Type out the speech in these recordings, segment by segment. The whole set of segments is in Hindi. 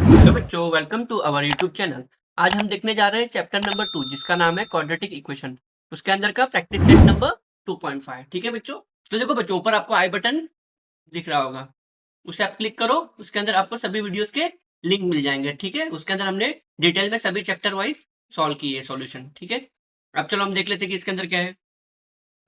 हेलो बच्चों, welcome to our YouTube channel. आज हम देखने जा रहे हैं चैप्टर नंबर 2 जिसका नाम है क्वाड्रेटिक इक्वेशन। उसके अंदर का प्रैक्टिस सेट नंबर 2.5। ठीक है बच्चों, तो देखो बच्चों, ऊपर आपको आई बटन दिख रहा होगा, उसे आप क्लिक करो। उसके अंदर आपको सभी वीडियोस के लिंक मिल जाएंगे। ठीक है, उसके अंदर हमने डिटेल में सभी चैप्टर वाइज सॉल्व किए सॉल्यूशन। ठीक है, अब चलो हम देख लेते हैं कि इसके अंदर क्या है।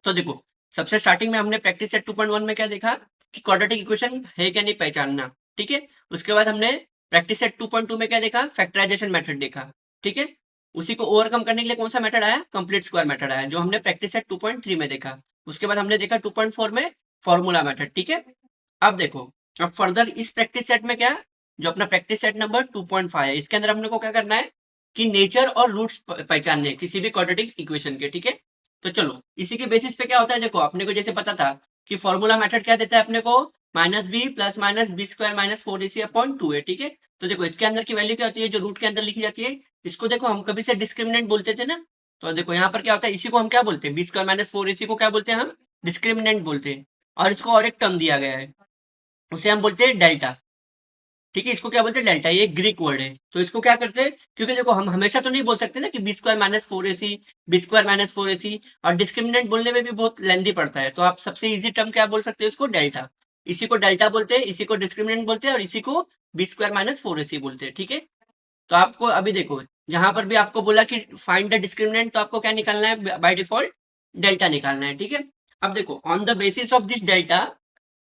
तो देखो, सबसे स्टार्टिंग में हमने प्रैक्टिस सेट 2.1 में क्या देखा कि क्वाड्रेटिक इक्वेशन है क्या नहीं पहचानना। ठीक है, उसके बाद हमने प्रैक्टिस सेट 2.2 में क्या देखा, फैक्टराइजेशन मेथड देखा। ठीक है, उसी को ओवरकम करने के लिए कौन सा मेथड आया, कंप्लीट स्क्वायर मेथड आया, जो हमने प्रैक्टिस सेट 2.3 में देखा। उसके बाद हमने देखा 2.4 में फॉर्मूला मेथड। ठीक है, अब देखो, अब फर्दर इस प्रैक्टिस सेट में क्या, जो अपना प्रैक्टिस सेट नंबर 2.5 है, इसके अंदर हमने को क्या करना है कि नेचर और रूट्स पहचानने हैं किसी भी क्वाड्रेटिक इक्वेशन के। ठीक है, तो चलो इसी के बेसिस पे क्या होता है। देखो, अपने को जैसे पता था कि फॉर्मूला मेथड क्या देता है अपने को, minus B plus minus B square minus 4ac upon 2 है। ठीक है, तो देखो इसके अंदर की वैल्यू क्या होती है, जो रूट के अंदर लिखी जाती है, इसको देखो हम कभी से डिस्क्रिमिनेंट बोलते थे ना। तो देखो यहाँ पर क्या होता है, इसी को हम क्या बोलते हैं, बी स्क्वायर माइनस 4ac को क्या बोलते हैं हम, डिस्क्रिमिनेंट बोलते हैं। और इसको और एक टर्म दिया गया है, उसे हम बोलते हैं डेल्टा। ठीक है, इसको क्या बोलते हैं, डेल्टा। ये ग्रीक वर्ड है। तो इसको क्या करते हैं, क्योंकि देखो हम हमेशा तो नहीं बोल सकते ना कि B square minus 4ac, B square minus 4ac, और डिस्क्रिमिनेंट बोलने में भी बहुत लेंदी पड़ता है। तो आप सबसे इजी टर्म क्या बोल सकते हैं, इसको डेल्टा। इसी को डेल्टा बोलते हैं, इसी को डिस्क्रिमिनेंट बोलते हैं, और इसी को बी स्क्वायर माइनस 4ac बोलते हैं। ठीक है, तो आपको अभी देखो, जहां पर भी आपको बोला कि फाइंड द डिस्क्रिमिनेंट, तो आपको क्या निकालना है, बाय डिफॉल्ट डेल्टा निकालना है। ठीक है, अब देखो, on the basis of this delta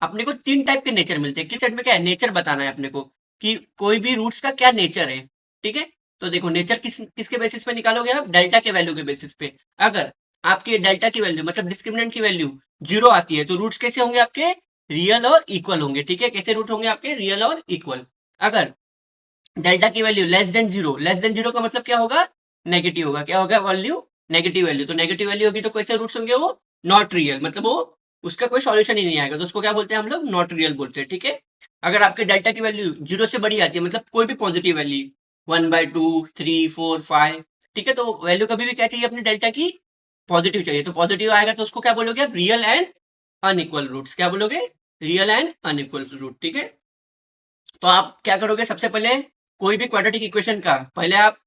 अपने को तीन टाइप के नेचर मिलते हैं। किस सेट में क्या है, नेचर बताना है अपने को कि कोई भी रूट्स का क्या नेचर है। ठीक है, तो देखो नेचर किसके बेसिस पे निकालोगे आप, डेल्टा के वैल्यू के बेसिस पे। अगर आपकी डेल्टा की वैल्यू मतलब डिस्क्रिमिनेंट की वैल्यू 0 आती है, तो रूट्स कैसे होंगे आपके, रियल और इक्वल होंगे। ठीक है, कैसे रूट होंगे आपके, रियल और इक्वल। अगर डेल्टा की value less than zero, less than zero का मतलब क्या होगा, नेगेटिव होगा। क्या होगा वैल्यू, नेगेटिव वैल्यू। तो नेगेटिव वैल्यू होगी तो कैसे रूट्स होंगे, वो नॉट रियल, मतलब वो उसका कोई सॉल्यूशन ही नहीं आएगा, तो उसको क्या बोलते हैं हम लोग, नॉट रियल बोलते हैं। ठीक है, अगर आपके डेल्टा की वैल्यू जीरो से बड़ी आती है, मतलब कोई भी पॉजिटिव वैल्यू 1/2 3 4 5, ठीक है, तो वैल्यू कभी भी क्या चाहिए अपनी डेल्टा की, पॉजिटिव चाहिए। तो पॉजिटिव आएगा तो उसको क्या बोलोगे आप, रियल एंड अनइक्वल रूट्स। क्या बोलोगे, रियल एंड अनइक्वल रूट। ठीक है, तो आप क्या करोगे, सबसे पहले कोई भी क्वाड्रेटिक इक्वेशन का पहले आप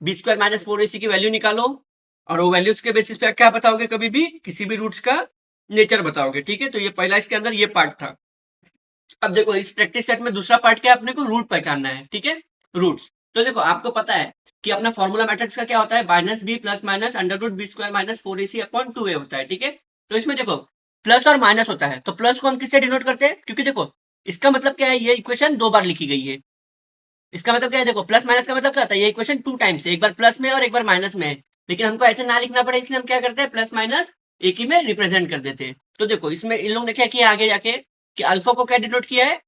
बी स्क्वायर माइनस 4ac की वैल्यू निकालो, और वो वैल्यूज के बेसिस पे क्या बताओगे, कभी भी किसी भी रूट्स का नेचर बताओगे। ठीक है, तो ये पहला इसके अंदर ये पार्ट था। अब देखो इस प्रैक्टिस सेट में दूसरा पार्ट क्या है, अपने को रूट पहचानना है। ठीक है, रूट्स। तो देखो आपको पता है कि अपना फॉर्मूला मैट्रिक्स का क्या होता है, minus B plus minus under root B square minus 4ac upon 2a होता है। ठीक है, तो इसमें देखो प्लस और माइनस होता है, तो प्लस को हम किससे डिनोट करते हैं, क्योंकि देखो इसका मतलब क्या है, ये इक्वेशन दो बार लिखी गई है। इसका मतलब क्या है, देखो प्लस माइनस का मतलब क्या होता है, ये इक्वेशन टू टाइम्स है, एक बार प्लस में और एक बार माइनस में है। लेकिन हमको ऐसे ना लिखना पड़े, इसलिए हम क्या करते हैं, प्लस माइनस एक ही में रिप्रेजेंट कर देते हैं। तो देखो इसमें इन लोगों ने क्या किया आगे जाके, कि अल्फा को क्या डिनोट किया है,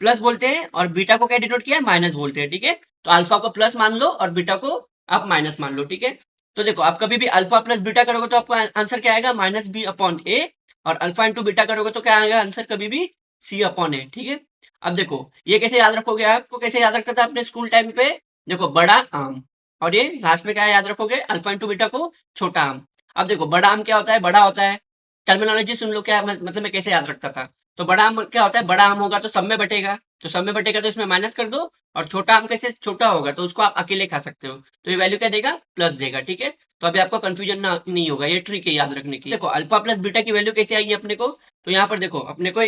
प्लस बोलते हैं, और बीटा को क्या डिनोट किया है, माइनस बोलते हैं। ठीक है, तो अल्फा को प्लस मान लो और बीटा को आप माइनस मान लो। ठीक है, तो देखो आप कभी भी अल्फा प्लस बीटा करोगे तो आपका आंसर क्या आएगा, माइनस बी अपॉन ए, और अल्फा इंटू बीटा करोगे तो क्या आएगा आंसर, कभी भी सी अपॉन ए। ठीक है, अब देखो ये कैसे याद रखोगे, आपको कैसे याद रखता था अपने स्कूल टाइम पे, देखो बड़ा आम, और ये लास्ट में क्या याद रखोगे, अल्फा इंटू बीटा को छोटा आम। अब देखो बड़ा आम क्या होता है, बड़ा होता है, टर्मिनोलॉजी सुन लो क्या मतलब मैं कैसे याद रखता था। तो बड़ा आम क्या होता है, बड़ा आम होगा तो सब में बटेगा, तो सब में बटेगा तो इसमें माइनस कर दो, और छोटा आम कैसे, छोटा होगा तो उसको आप अकेले खा सकते हो, तो ये वैल्यू क्या देगा, प्लस देगा। ठीक है, तो अभी आपको कंफ्यूजन ना नहीं होगा, ये ट्रिक है याद रखने की। देखो अल्फा प्लस बीटा की वैल्यू कैसे आएगी अपने को, तो यहाँ पर देखो अपने को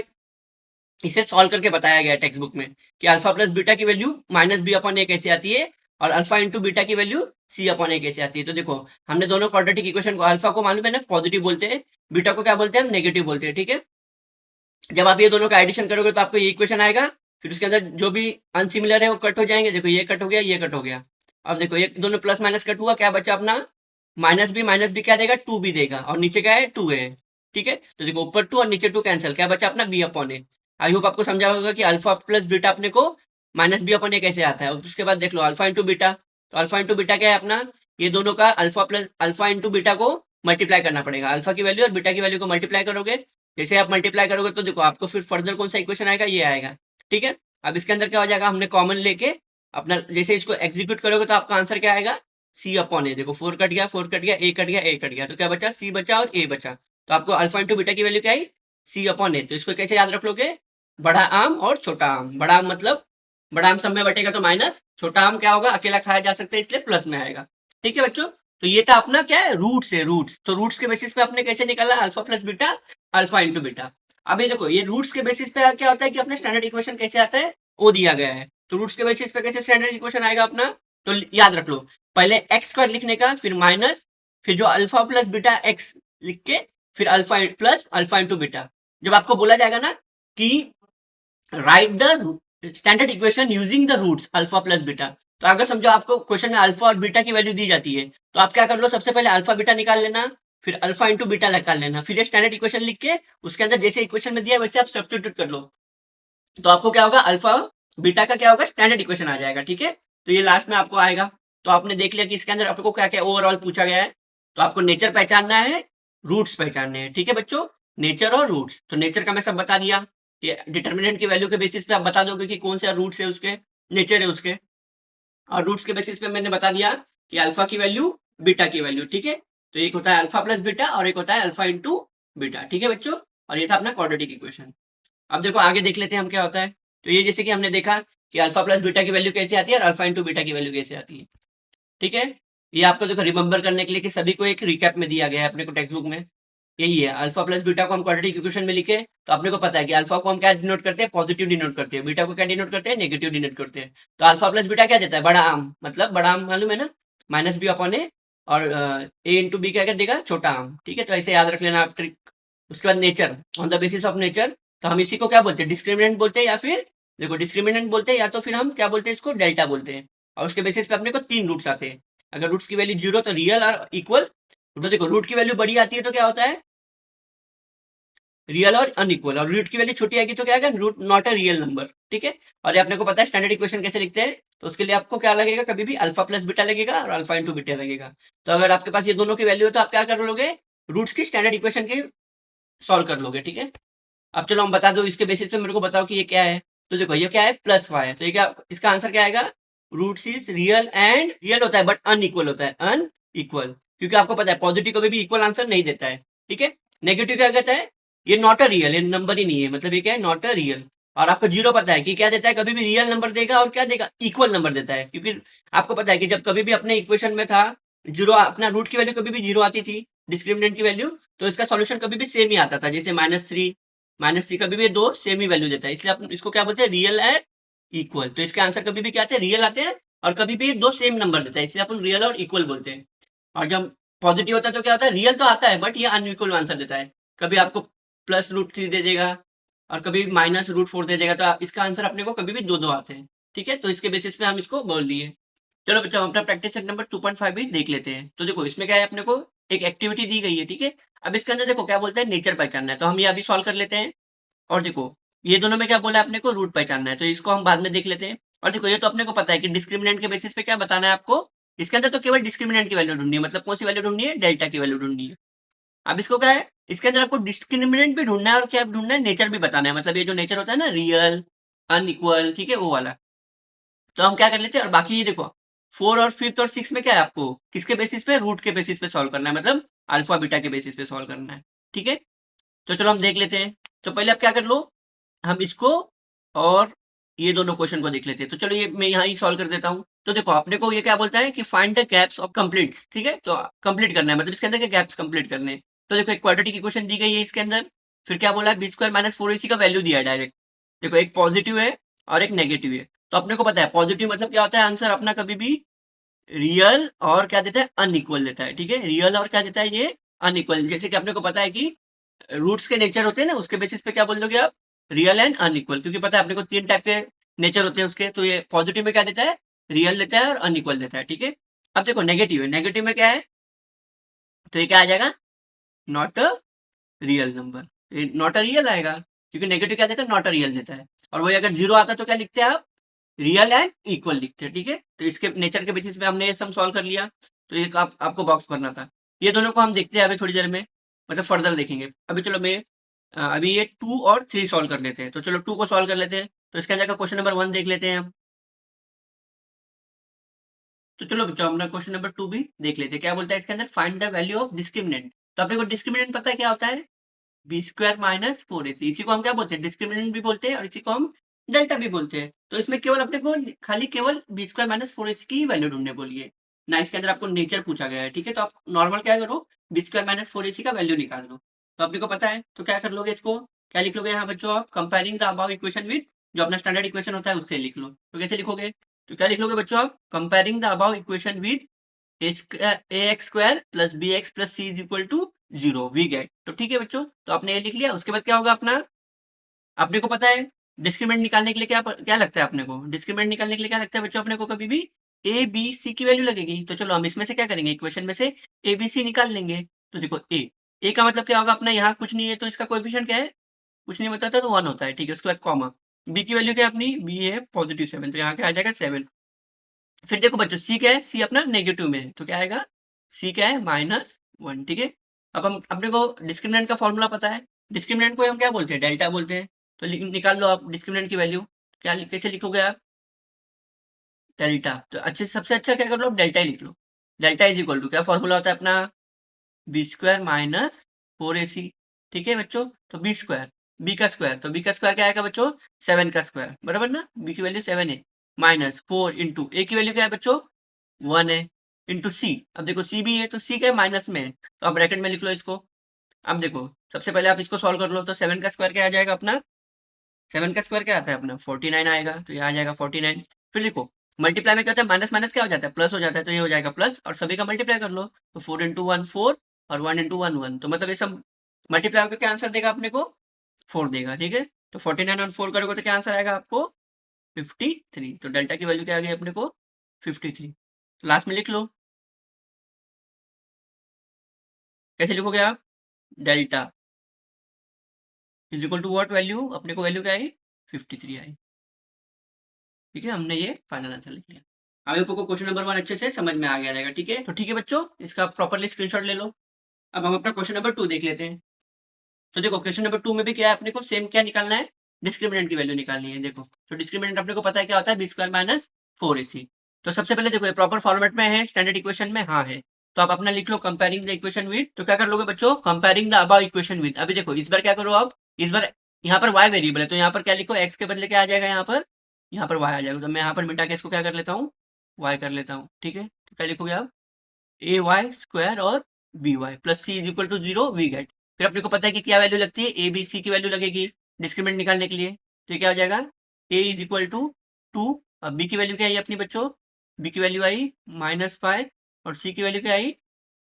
इसे सॉल्व करके बताया गया है टेक्स्ट बुक में, कि अल्फा प्लस बीटा की वैल्यू माइनस बी अपॉन ए कैसे आती है, और अल्फा इंटू बीटा की वैल्यू सी अपॉन ए कैसे आती है। तो देखो हमने दोनों क्वाड्रेटिक इक्वेशन को, अल्फा को मालूम है ना पॉजिटिव बोलते हैं, बीटा को क्या बोलते हैं हम, नेगेटिव बोलते हैं। ठीक है, जब आप ये दोनों का एडिशन करोगे तो आपको ये इक्वेशन आएगा, फिर उसके अंदर जो भी अनसिमिलर है वो कट हो जाएंगे। देखो ये कट हो गया, ये कट हो गया। अब देखो ये दोनों प्लस माइनस कट हुआ, क्या बचा अपना, माइनस बी क्या देगा, टू बी देगा, और नीचे क्या है, टू है। ठीक है, तो देखो ऊपर टू और नीचे टू कैंसिल, क्या बचा अपना, B upon A. I hope आपको समझा होगा कि अल्फा प्लस बीटा अपने को माइनस बी अपॉन ए कैसे आता है। उसके बाद देख लो अल्फा इंटू बीटा, तो अल्फा इंटू बीटा क्या है अपना, ये दोनों का alpha plus alpha into beta को मल्टीप्लाई करना पड़ेगा, अल्फा की वैल्यू और बीटा की वैल्यू को मल्टीप्लाई करोगे, जैसे आप मल्टीप्लाई करोगे तो देखो आपको फिर फर्दर कौन सा इक्वेशन आएगा, ये आएगा। ठीक है, अब इसके अंदर क्या हो जाएगा, हमने कॉमन लेके अपना जैसे इसको एग्जीक्यूट करोगे तो आपका आंसर क्या आएगा, सी अपॉन ए। देखो फोर कट गया, फोर कट गया, ए कट गया, ए कट गया, तो क्या बचा, सी बचा और ए बचा। तो आपको अल्फा इंटू बीटा की वैल्यू क्या आई, सी अपॉन ए। तो इसको कैसे याद रख लोगे, बड़ा आम और छोटा आम। बड़ा आम मतलब बड़ा आम सब में बटेगा तो माइनस, छोटा आम क्या होगा, अकेला खाया जा सकता है इसलिए प्लस में आएगा। ठीक है बच्चों, तो ये था अपना क्या है, रूट्स है, रूट्स। तो रूट्स के बेसिस पे आपने कैसे निकाला, alpha plus beta, alpha into beta. अब ये देखो, ये रूट्स के बेसिस पे क्या होता है कि अपने स्टैंडर्ड इक्वेशन कैसे आता है, वो दिया गया है। तो रूट्स के बेसिस पे कैसे स्टैंडर्ड इक्वेशन आएगा अपना, तो याद रख लो, पहले एक्स स्क्वायर लिखने का, फिर माइनस, फिर जो अल्फा प्लस बीटा एक्स लिख के, फिर alpha plus alpha into beta. जब आपको बोला जाएगा ना कि write the standard equation using the roots alpha plus beta, तो अगर समझो आपको क्वेश्चन में अल्फा और बीटा की वैल्यू दी जाती है, तो आप क्या कर लो, सबसे पहले अल्फा बीटा निकाल लेना, फिर अल्फा इंटू बीटा निकाल लेना, फिर ये स्टैंडर्ड इक्वेशन लिख के उसके अंदर जैसे इक्वेशन में दिया है वैसे आप सब्स्टिट्यूट कर लो। तो आपको क्या होगा, अल्फा बीटा का क्या होगा, स्टैंडर्ड इक्वेशन आ जाएगा। ठीक है, तो ये लास्ट में आपको आएगा। तो आपने देख लिया कि इसके अंदर आपको क्या क्या ओवरऑल पूछा गया है। तो आपको नेचर पहचानना है, रूट्स पहचानने हैं। ठीक है बच्चों, नेचर और रूट्स। तो नेचर का मैं सब बता दिया कि डिटर्मिनेंट की वैल्यू के बेसिस पे आप बता दोगे कि कौन सा रूट्स है उसके, नेचर है उसके। और रूट्स के बेसिस पे मैंने बता दिया कि अल्फा की वैल्यू, बीटा की वैल्यू। ठीक है, तो एक होता है अल्फा प्लस बीटा और एक होता है अल्फा इंटू बीटा। ठीक है बच्चों, और ये था अपना क्वाड्रेटिक इक्वेशन। अब देखो आगे देख लेते हैं हम क्या होता है। तो ये जैसे कि हमने देखा कि अल्फा प्लस बीटा की वैल्यू कैसे आती है और अल्फा इंटू बीटा की वैल्यू कैसे आती है। ठीक है, ये आपको देखो रिमेंबर करने के लिए कि सभी को एक रिकैप में दिया गया है अपने को टेक्स्ट बुक में। यही है, अल्फा प्लस बीटा को हम क्वाड्रेटिक इक्वेशन में लिखे तो अपने को पता है कि अल्फा को हम क्या डिनोट करते हैं, पॉजिटिव डिनोट करते हैं, बीटा को क्या डिनोट करते हैं, नेगेटिव डिनोट करते हैं। तो अल्फा प्लस बीटा क्या देता है, बड़ा आम, मतलब बड़ा आम मालूम है ना, माइनस बी अपॉन ए, और ए इंटू बी क्या देगा, छोटा आम। ठीक है, तो ऐसे याद रख लेना आप ट्रिक। उसके बाद nature, on the basis of nature, तो हम इसी को क्या बोलते हैं, डिस्क्रिमिनेंट बोलते हैं, या फिर देखो डिस्क्रिमिनेंट बोलते हैं, या तो फिर हम क्या बोलते हैं इसको, डेल्टा बोलते हैं। और उसके बेसिस पे अपने को तीन रूट्स आते हैं। अगर रूट्स की वैल्यू जीरो तो रियल और इक्वल। तो देखो रूट की वैल्यू बड़ी आती है तो क्या होता है, रियल और अनइक्वल, और रूट की वैल्यू छोटी आएगी तो क्या आएगा, root not a real number. ठीक है, और ये अपने को पता है स्टैंडर्ड इक्वेशन कैसे लिखते हैं। तो उसके लिए आपको क्या लगेगा, कभी भी अल्फा प्लस बीटा लगेगा और अल्फा इंटू बीटा लगेगा। तो अगर आपके पास ये दोनों की वैल्यू है तो आप क्या कर लोगे, रूट्स की स्टैंडर्ड इक्वेशन की सॉल्व कर लोगे। ठीक है, अब चलो हम बता दो इसके बेसिस पे मेरे को बताओ कि ये क्या है। तो देखो ये क्या है, प्लस वाई है, तो ये क्या, इसका आंसर क्या आएगा, roots is real and real होता है बट अनइक्वल होता है, अनइक्वल, क्योंकि आपको पता है पॉजिटिव कभी भी इक्वल आंसर नहीं देता है। ठीक है, नेगेटिव क्या कहता है, ये नॉट अ रियल, ये नंबर ही नहीं है, मतलब ये क्या है, नॉट अ रियल। और आपको जीरो पता है कि क्या देता है, कभी भी रियल नंबर देगा और क्या देगा, इक्वल नंबर देता है। क्योंकि आपको पता है कि जब कभी भी अपने इक्वेशन में था जीरो, अपना रूट की वैल्यू कभी भी जीरो आती थी, डिस्क्रिमिनेंट की वैल्यू, तो इसका सॉल्यूशन कभी भी सेम ही आता था, जैसे -3, -3 कभी भी दो सेम ही वैल्यू देता है, इसलिए आप इसको क्या बोलते हैं, रियल एंड इक्वल। तो इसके आंसर कभी भी क्या आते हैं, रियल आते हैं, और कभी भी दो सेम नंबर देता है, इसलिए अपन रियल और इक्वल बोलते हैं। और जब पॉजिटिव होता है तो क्या होता है, रियल तो आता है बट ये अनइक्वल आंसर देता है, कभी आपको +√3 दे देगा और कभी -√4 दे देगा। तो इसका आंसर अपने को कभी भी दो दो आते हैं। ठीक है, तो इसके बेसिस पे हम इसको बोल दिए। चलो बच्चों हम अपना प्रैक्टिस सेट नंबर 2.5 भी देख लेते हैं। तो देखो इसमें क्या है, अपने को एक एक्टिविटी दी गई है। ठीक है, अब इसके अंदर देखो क्या बोलते हैं, नेचर पहचानना है, तो हम ये अभी सॉल्व कर लेते हैं। और देखो ये दोनों में क्या बोला है, अपने को रूट पहचानना है, तो इसको हम बाद में देख लेते हैं। और देखो ये तो अपने को पता है कि डिस्क्रिमिनेंट के बेसिस पे क्या बताना है आपको, इसके अंदर तो केवल डिस्क्रिमिनेंट की वैल्यू ढूंढनी है, मतलब कौन सी वैल्यू ढूंढनी है, डेल्टा की वैल्यू ढूंढनी है। अब इसको क्या है, इसके अंदर आपको डिस्क्रिमिनेंट भी ढूंढना है और क्या ढूंढना है, नेचर भी बताना है, मतलब ये जो नेचर होता है ना, रियल, अनइक्वल, ठीक है, वो वाला। तो हम क्या कर लेते हैं, और बाकी ये देखो 4 और 5 और 6 में क्या है, आपको किसके बेसिस पे, रूट के बेसिस पे सॉल्व करना है, मतलब अल्फा बीटा के बेसिस पे सॉल्व करना है। ठीक है, तो चलो हम देख लेते हैं। तो पहले आप क्या कर लो, हम इसको और ये दोनों क्वेश्चन को देख लेते हैं। तो चलो ये मैं यहाँ ही सॉल्व कर देता हूँ। तो देखो अपने को ये क्या बोलता है कि find the gaps of completes. ठीक है, तो कंप्लीट करना है, मतलब इसके अंदर के गैप्स कंप्लीट करने हैं। तो देखो एक क्वाड्रेटिक इक्वेशन दी गई है इसके अंदर, फिर क्या बोला है, b² - 4 इसी का वैल्यू दिया है डायरेक्ट। देखो एक पॉजिटिव है और एक नेगेटिव है। तो अपने को पता है पॉजिटिव मतलब क्या होता है, आंसर अपना कभी भी रियल और क्या देता है, अनइक्वल देता है। ठीक है, रियल और क्या देता है, ये अनइक्वल। जैसे कि अपने को पता है कि रूट्स के नेचर होते हैं ना, उसके बेसिस पे क्या बोल दोगे आप, रियल एंड अनइक्वल, क्योंकि पता है अपने को तीन टाइप के नेचर होते हैं उसके। तो ये पॉजिटिव में क्या देता है, रियल देता है और अनइक्वल देता है। ठीक है, अब देखो नेगेटिव है, नेगेटिव में क्या है, तो ये क्या आ जाएगा, not a real number, not a real आएगा, क्योंकि नेगेटिव क्या देता है, नॉट अ रियल देता है। और वही अगर जीरो आता तो क्या लिखते हैं आप, रियल एंड इक्वल लिखते हैं। ठीक है, तो इसके नेचर के बेसिस पे हमने ये सम सॉल्व कर लिया। तो ये आपको बॉक्स भरना था। ये दोनों को हम देखते हैं अभी थोड़ी देर में, मतलब फर्दर देखेंगे। अभी चलो मैं अभी ये 2 और 3 सॉल्व कर लेते हैं। तो चलो 2 को सॉल्व कर लेते हैं। तो इसके अंदर का क्वेश्चन नंबर 1 देख लेते हैं हम। तो चलो बच्चों अपना क्वेश्चन नंबर 2 भी देख लेते हैं। क्या बोलता है इसके अंदर, find the value of discriminant. तो अपने को डिस्क्रिमिनेंट पता है क्या होता है, b² - 4ac, इसी को हम क्या बोलते हैं, डिस्क्रिमिनेंट भी बोलते हैं और इसी को हम डेल्टा भी बोलते हैं। तो इसमें केवल अपने को खाली केवल B square minus four AC की वैल्यू ढूंढने बोली है ना, इसके अंदर आपको नेचर पूछा गया है। ठीक है, तो आप नॉर्मल क्या करो, B square minus four AC का वैल्यू निकाल लो। तो अपने को पता है, तो क्या कर लोगे इसको, क्या लिख लोगे यहाँ बच्चों आप, comparing the above equation with जो अपना स्टैंडर्ड इक्वेशन होता है उससे लिख लो। तो कैसे लिखोगे, तो क्या लिख लोगे बच्चों आप, comparing the above equation with A x square plus B x plus C is equal to zero we get. तो ठीक है बच्चों, तो आपने ये लिख लिया। उसके बाद क्या होगा अपना, अपने को पता है डिस्क्रिमिनेंट निकालने के लिए क्या क्या लगता है अपने को, डिस्क्रिमिनेंट निकालने के लिए क्या लगता है बच्चों अपने को, कभी भी ए बी सी की वैल्यू लगेगी। तो चलो हम इसमें से क्या करेंगे, इक्वेशन में से ए बी सी निकाल लेंगे। तो देखो ए का मतलब क्या होगा अपना, यहाँ कुछ नहीं है तो इसका कोएफिशिएंट क्या है, कुछ नहीं बताता तो वन होता है। ठीक है, उसके बाद कॉमा, बी की वैल्यू क्या है अपनी, बी है पॉजिटिव सेवन, तो यहाँ क्या आ जाएगा सेवन। फिर देखो बच्चों सी क्या है, सी अपना नेगेटिव में है, तो क्या आएगा, सी क्या है माइनस वन। ठीक है, अब हम अपने को डिस्क्रिमिनेंट का फॉर्मूला पता है, डिस्क्रिमिनेंट को हम क्या बोलते हैं, डेल्टा बोलते हैं। तो निकाल लो आप डिस्क्रिमिनेंट की वैल्यू, क्या कैसे लिखोगे आप, डेल्टा। तो अच्छे सबसे अच्छा क्या कर लो, डेल्टा ही लिख लो। डेल्टा इज इक्वल टू क्या फॉर्मूला होता है अपना, बी स्क्वायर माइनस फोर ए सी। ठीक है बच्चों, तो बी स्क्वायर, बी का स्क्वायर, तो बी का स्क्वायर क्या आएगा बच्चों, सेवन का स्क्वायर, बराबर ना, बी की वैल्यू सेवन है, माइनस फोर इंटू ए की वैल्यू क्या है बच्चों, वन है, इंटू सी। अब देखो सी भी है तो सी क्या है माइनस में है, तो आप ब्रैकेट में लिख लो इसको। अब देखो सबसे पहले आप इसको सॉल्व कर लो, तो सेवन का स्क्वायर क्या आ जाएगा अपना, सेवन का स्क्वायर क्या आता है अपना, 49 आएगा, तो ये आ जाएगा 49। फिर देखो मल्टीप्लाई में क्या होता है, माइनस माइनस क्या हो जाता है, प्लस हो जाता है, तो ये हो जाएगा प्लस, और सभी का मल्टीप्लाई कर लो, तो फोर इंटू वन फोर, और वन इंटू वन वन, तो मतलब ये सब मल्टीप्लाई होकर क्या आंसर देगा अपने को, फोर देगा। ठीक है, तो 49 और फोर करोगे तो क्या आंसर आएगा आपको, 53। तो डेल्टा की वैल्यू क्या आ गई अपने को, 53। तो लास्ट में लिख लो, कैसे लिखोगे आप, delta is equal to what value, अपने को वैल्यू क्या आई, 53 आई। ठीक है, हमने ये फाइनल आंसर लिख लिया। अब आपको क्वेश्चन नंबर वन अच्छे से समझ में आ गया रहेगा। ठीक है, तो ठीक है बच्चों, इसका प्रॉपरली स्क्रीनशॉट ले लो। अब हम अपना क्वेश्चन नंबर टू देख लेते हैं। तो देखो क्वेश्चन नंबर टू में भी क्या है, अपने को सेम क्या निकालना है, डिस्क्रिमिनेंट की वैल्यू निकालनी है। देखो तो डिस्क्रिमिनेंट अपने को पता है क्या होता है, बी स्क्वायर माइनस फोर ए सी। तो सबसे पहले देखो ये प्रॉपर फॉर्मेट में है, स्टैंडर्ड इक्वेशन में हाँ है, तो आप अपना लिख लो कंपेयरिंग द इक्वेशन विद। तो क्या कर लोगे बच्चों, comparing the above equation with. अभी देखो इस बार क्या करो आप, इस बार यहाँ पर y वेरिएबल है, तो यहाँ पर क्या लिखो, x के बदले क्या आ जाएगा, यहाँ पर y आ जाएगा। तो मैं यहाँ पर मिटा के इसको क्या कर लेता हूँ, y कर लेता हूँ। ठीक है, तो क्या लिखोगे आप, ए वाई स्क्वायर और B Y plus C is equal to zero we get. फिर अपने को पता है कि क्या वैल्यू लगती है, ए बी सी की वैल्यू लगेगी डिस्क्रिमिनेंट निकालने के लिए। तो ये क्या हो जाएगा, ए इज इक्वल टू टू, अब बी की वैल्यू क्या आई अपनी बच्चों, बी की वैल्यू आई माइनस फाइव, और सी की वैल्यू क्या आई,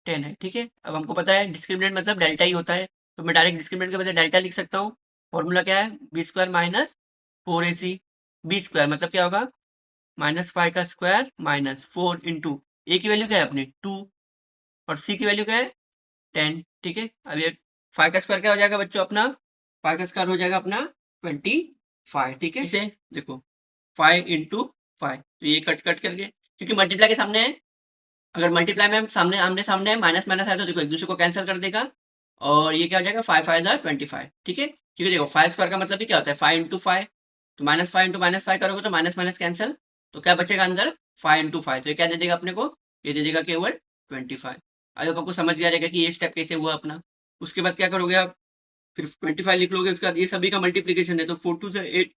10 है। ठीक है, अब हमको पता है डिस्क्रिमिनेंट मतलब डेल्टा ही होता है, तो मैं डायरेक्ट डिस्क्रिमिनेंट के बदले डेल्टा लिख सकता हूँ। फॉर्मूला क्या है, बी स्क्वायर माइनस फोर ए सी, बी स्क्वायर मतलब क्या होगा, माइनस फाइव का स्क्वायर माइनस फोर इंटू ए की वैल्यू क्या है अपनी टू, और सी की वैल्यू क्या है 10। ठीक है, अब ये फाइव का स्क्वायर क्या हो जाएगा बच्चों अपना, फाइव का स्क्वायर हो जाएगा अपना 25। ठीक है, इसे देखो फाइव इंटू फाइव, तो ये कट कट करके, क्योंकि मल्टीप्लाई के सामने है, अगर मल्टीप्लाई में सामने आमने सामने है, माइनस माइनस है, तो देखो एक दूसरे को कैंसिल कर देगा, और ये क्या हो जाएगा, फाइव फाइव 25। ठीक है, क्योंकि देखो फाइव स्क्वायर का मतलब भी क्या होता है, फाइव इंटू फाइव, तो minus five into minus five करोगे तो माइनस माइनस कैंसिल, तो क्या बचेगा अंदर, फाइव इंटू फाइव, तो ये क्या दे देगा अपने को, ये दे देगा केवल 25। आई होप आपको समझ गया रहेगा कि ये स्टेप कैसे हुआ अपना। उसके बाद क्या करोगे आप, फिर 25 लिख लोगे, उसके बाद ये सभी का मल्टीप्लीकेशन है, तो फोर टू से एट,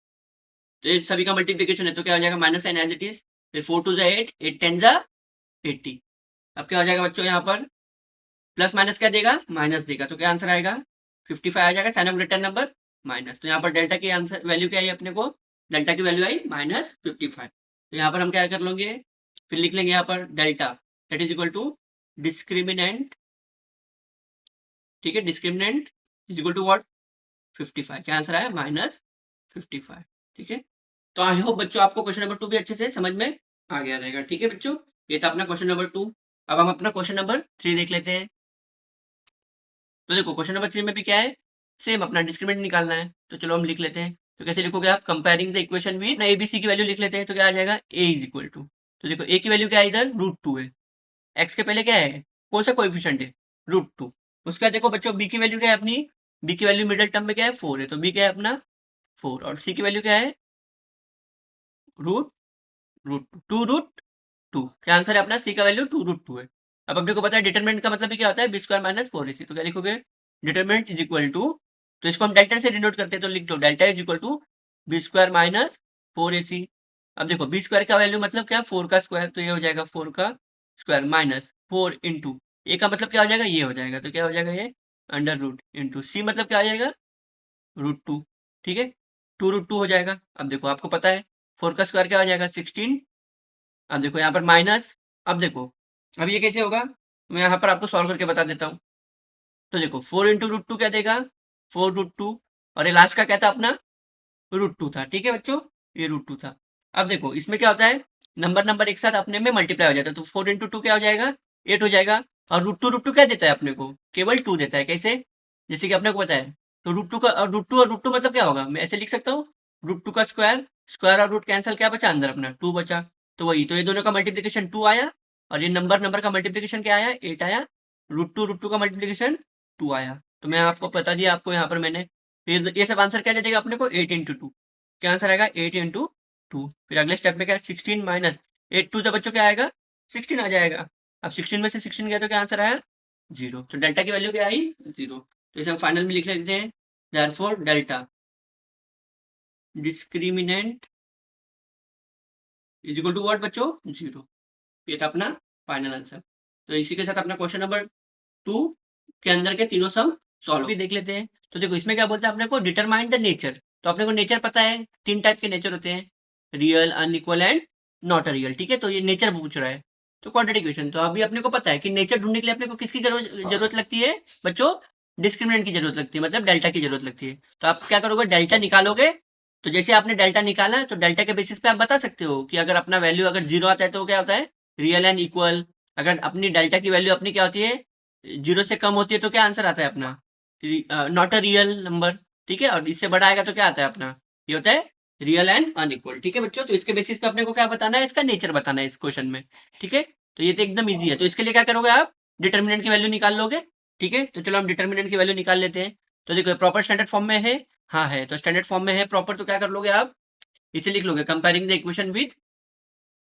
तो ये सभी का मल्टीप्लीकेशन है, तो क्या हो जाएगा minus sign as it is, फिर फोर टू से एट, एट टेन जा 80। अब क्या हो जाएगा बच्चों, यहाँ पर प्लस माइनस क्या देगा, माइनस देगा, तो क्या आंसर आएगा 55 आ जाएगा, sign of greater number minus. तो यहाँ पर डेल्टा की आंसर वैल्यू क्या आई अपने को, डेल्टा की वैल्यू आई -55। तो यहाँ पर हम क्या कर लेंगे, फिर लिख लेंगे यहाँ पर delta that is equal to discriminant. ठीक है, discriminant is equal to what, 55। क्या आंसर आया, -55। ठीक है, तो आई होप बच्चों आपको क्वेश्चन नंबर टू भी अच्छे से समझ में आ गया रहेगा। ठीक है बच्चों, ये था अपना क्वेश्चन नंबर टू। अब हम अपना क्वेश्चन नंबर थ्री देख लेते हैं। तो देखो क्वेश्चन नंबर थ्री में भी क्या है, सेम अपना डिस्क्रिमिनेंट निकालना है, तो चलो हम लिख लेते हैं। तो कैसे लिखोगे आप, comparing the equation with A B C की वैल्यू लिख लेते हैं, तो क्या आ जाएगा, ए इज इक्वल टू, तो देखो ए की वैल्यू क्या है इधर, √2 है, एक्स के पहले क्या है, कौन सा कोएफिशिएंट है, √2। उसका देखो बच्चों बी की वैल्यू क्या है अपनी, बी की वैल्यू मिडिल टर्म में क्या है, 4 है, तो बी क्या है अपना 4, और सी की वैल्यू क्या है, root root two root two. क्या आंसर है अपना, सी का वैल्यू 2√2 है। अब अपने को पता है डिटरमिनेंट का मतलब भी क्या होता है, बी स्क्वायर माइनस फोर ए सी। तो क्या लिखोगे, डिटरमिनेंट इज इक्वल टू, तो इसको हम डेल्टा से डिनोट करते हैं, तो लिख दो delta is equal to B square minus 4ac। अब देखो बी स्क्वायर का वैल्यू मतलब क्या, 4 का स्क्वायर, तो ये हो जाएगा 4 का स्क्वायर माइनस 4 इंटू ए का मतलब क्या हो जाएगा, ये हो जाएगा, तो क्या हो जाएगा ये अंडर रूट इंटू सी मतलब क्या आ जाएगा √2। ठीक है, 2 √2 हो जाएगा। अब देखो आपको पता है 4 का स्क्वायर क्या हो जाएगा 16। अब देखो यहाँ पर माइनस, अब देखो अब ये कैसे होगा, मैं यहाँ पर आपको सॉल्व करके बता देता हूँ। तो देखो 4 इंटू √2 क्या देगा 4 √2, और ये लास्ट का क्या था अपना √2 था। ठीक है बच्चों, ये √2 था। अब देखो इसमें क्या होता है, नंबर नंबर एक साथ अपने में मल्टीप्लाई हो जाता है, तो 4 इंटू 2 क्या हो जाएगा 8 हो जाएगा। और √2 क्या देता है अपने को, केवल 2 देता है। कैसे, जैसे कि अपने को पता है, तो √2 का और √2 मतलब क्या होगा, मैं ऐसे लिख सकता हूँ √2 का स्क्वायर, स्क्वायर और रूट कैंसिल, क्या बचा अंदर अपना 2 बचा। तो वही, तो ये दोनों का मल्टीप्लीकेशन 2 आया, और ये नंबर नंबर का मल्टीप्लीकेशन क्या आया 8 आया, √2 का मल्टीप्लीकेशन 2 आया। तो मैं आपको बता दिया आपको यहाँ पर मैंने, तो ये सब आंसर क्या दे देगा अपने को 8 इंटू 2, क्या आंसर आएगा 8 इंटू 2। फिर अगले स्टेप में क्या है 16 माइनस 8 2 बच्चों क्या आएगा 16 आ जाएगा। अब 16 में से 16 गया तो क्या आंसर आया 0, तो डेल्टा की वैल्यू क्या आई 0। तो इसे हम फाइनल में लिख लेते हैं, therefore delta discriminant is equal to what बच्चों 0। ये था अपना फाइनल आंसर। तो इसी के साथ अपना क्वेश्चन नंबर 2 के अंदर के तीनों सम सॉल्व भी देख लेते हैं। तो देखो इसमें क्या बोलता है अपने को, डिटरमाइन द नेचर। तो अपने को नेचर पता है, 3 टाइप के नेचर होते हैं, real, unequal and not real. ठीक है, तो ये नेचर पूछ रहा है, तो क्वाड्रेटिक इक्वेशन। तो अभी अपने को पता है कि नेचर ढूंढने के लिए अपने को किसकी जरूरत लगती है बच्चों, डिस्क्रिमिनेंट की जरूरत लगती है, मतलब डेल्टा की जरूरत लगती है। तो आप क्या करोगे, डेल्टा निकालोगे। तो जैसे आपने डेल्टा निकाला, तो डेल्टा के बेसिस पे आप बता सकते हो कि अगर अपना वैल्यू अगर 0 आता है तो क्या होता है रियल एंड इक्वल। अगर अपनी डेल्टा की वैल्यू अपनी क्या होती है 0 से कम होती है तो क्या आंसर आता है अपना नॉट अ रियल नंबर। ठीक है, और इससे बड़ा आएगा तो क्या आता है अपना, ये होता है रियल एंड अनइक्वल। ठीक है बच्चों, तो इसके बेसिस पे अपने को क्या बताना है, इसका नेचर बताना है इस क्वेश्चन में। ठीक है, तो ये तो एकदम इजी है। तो इसके लिए क्या करोगे आप, डिटर्मिनेंट की वैल्यू निकाल लोगे। ठीक है, तो चलो हम डिटर्मिनेंट की वैल्यू निकाल लेते हैं। तो देखो प्रॉपर स्टैंडर्ड फॉर्म में है, हाँ है, तो स्टैंडर्ड फॉर्म में है प्रॉपर, तो क्या कर लोगे आप, इसे लिख लोगे comparing the equation with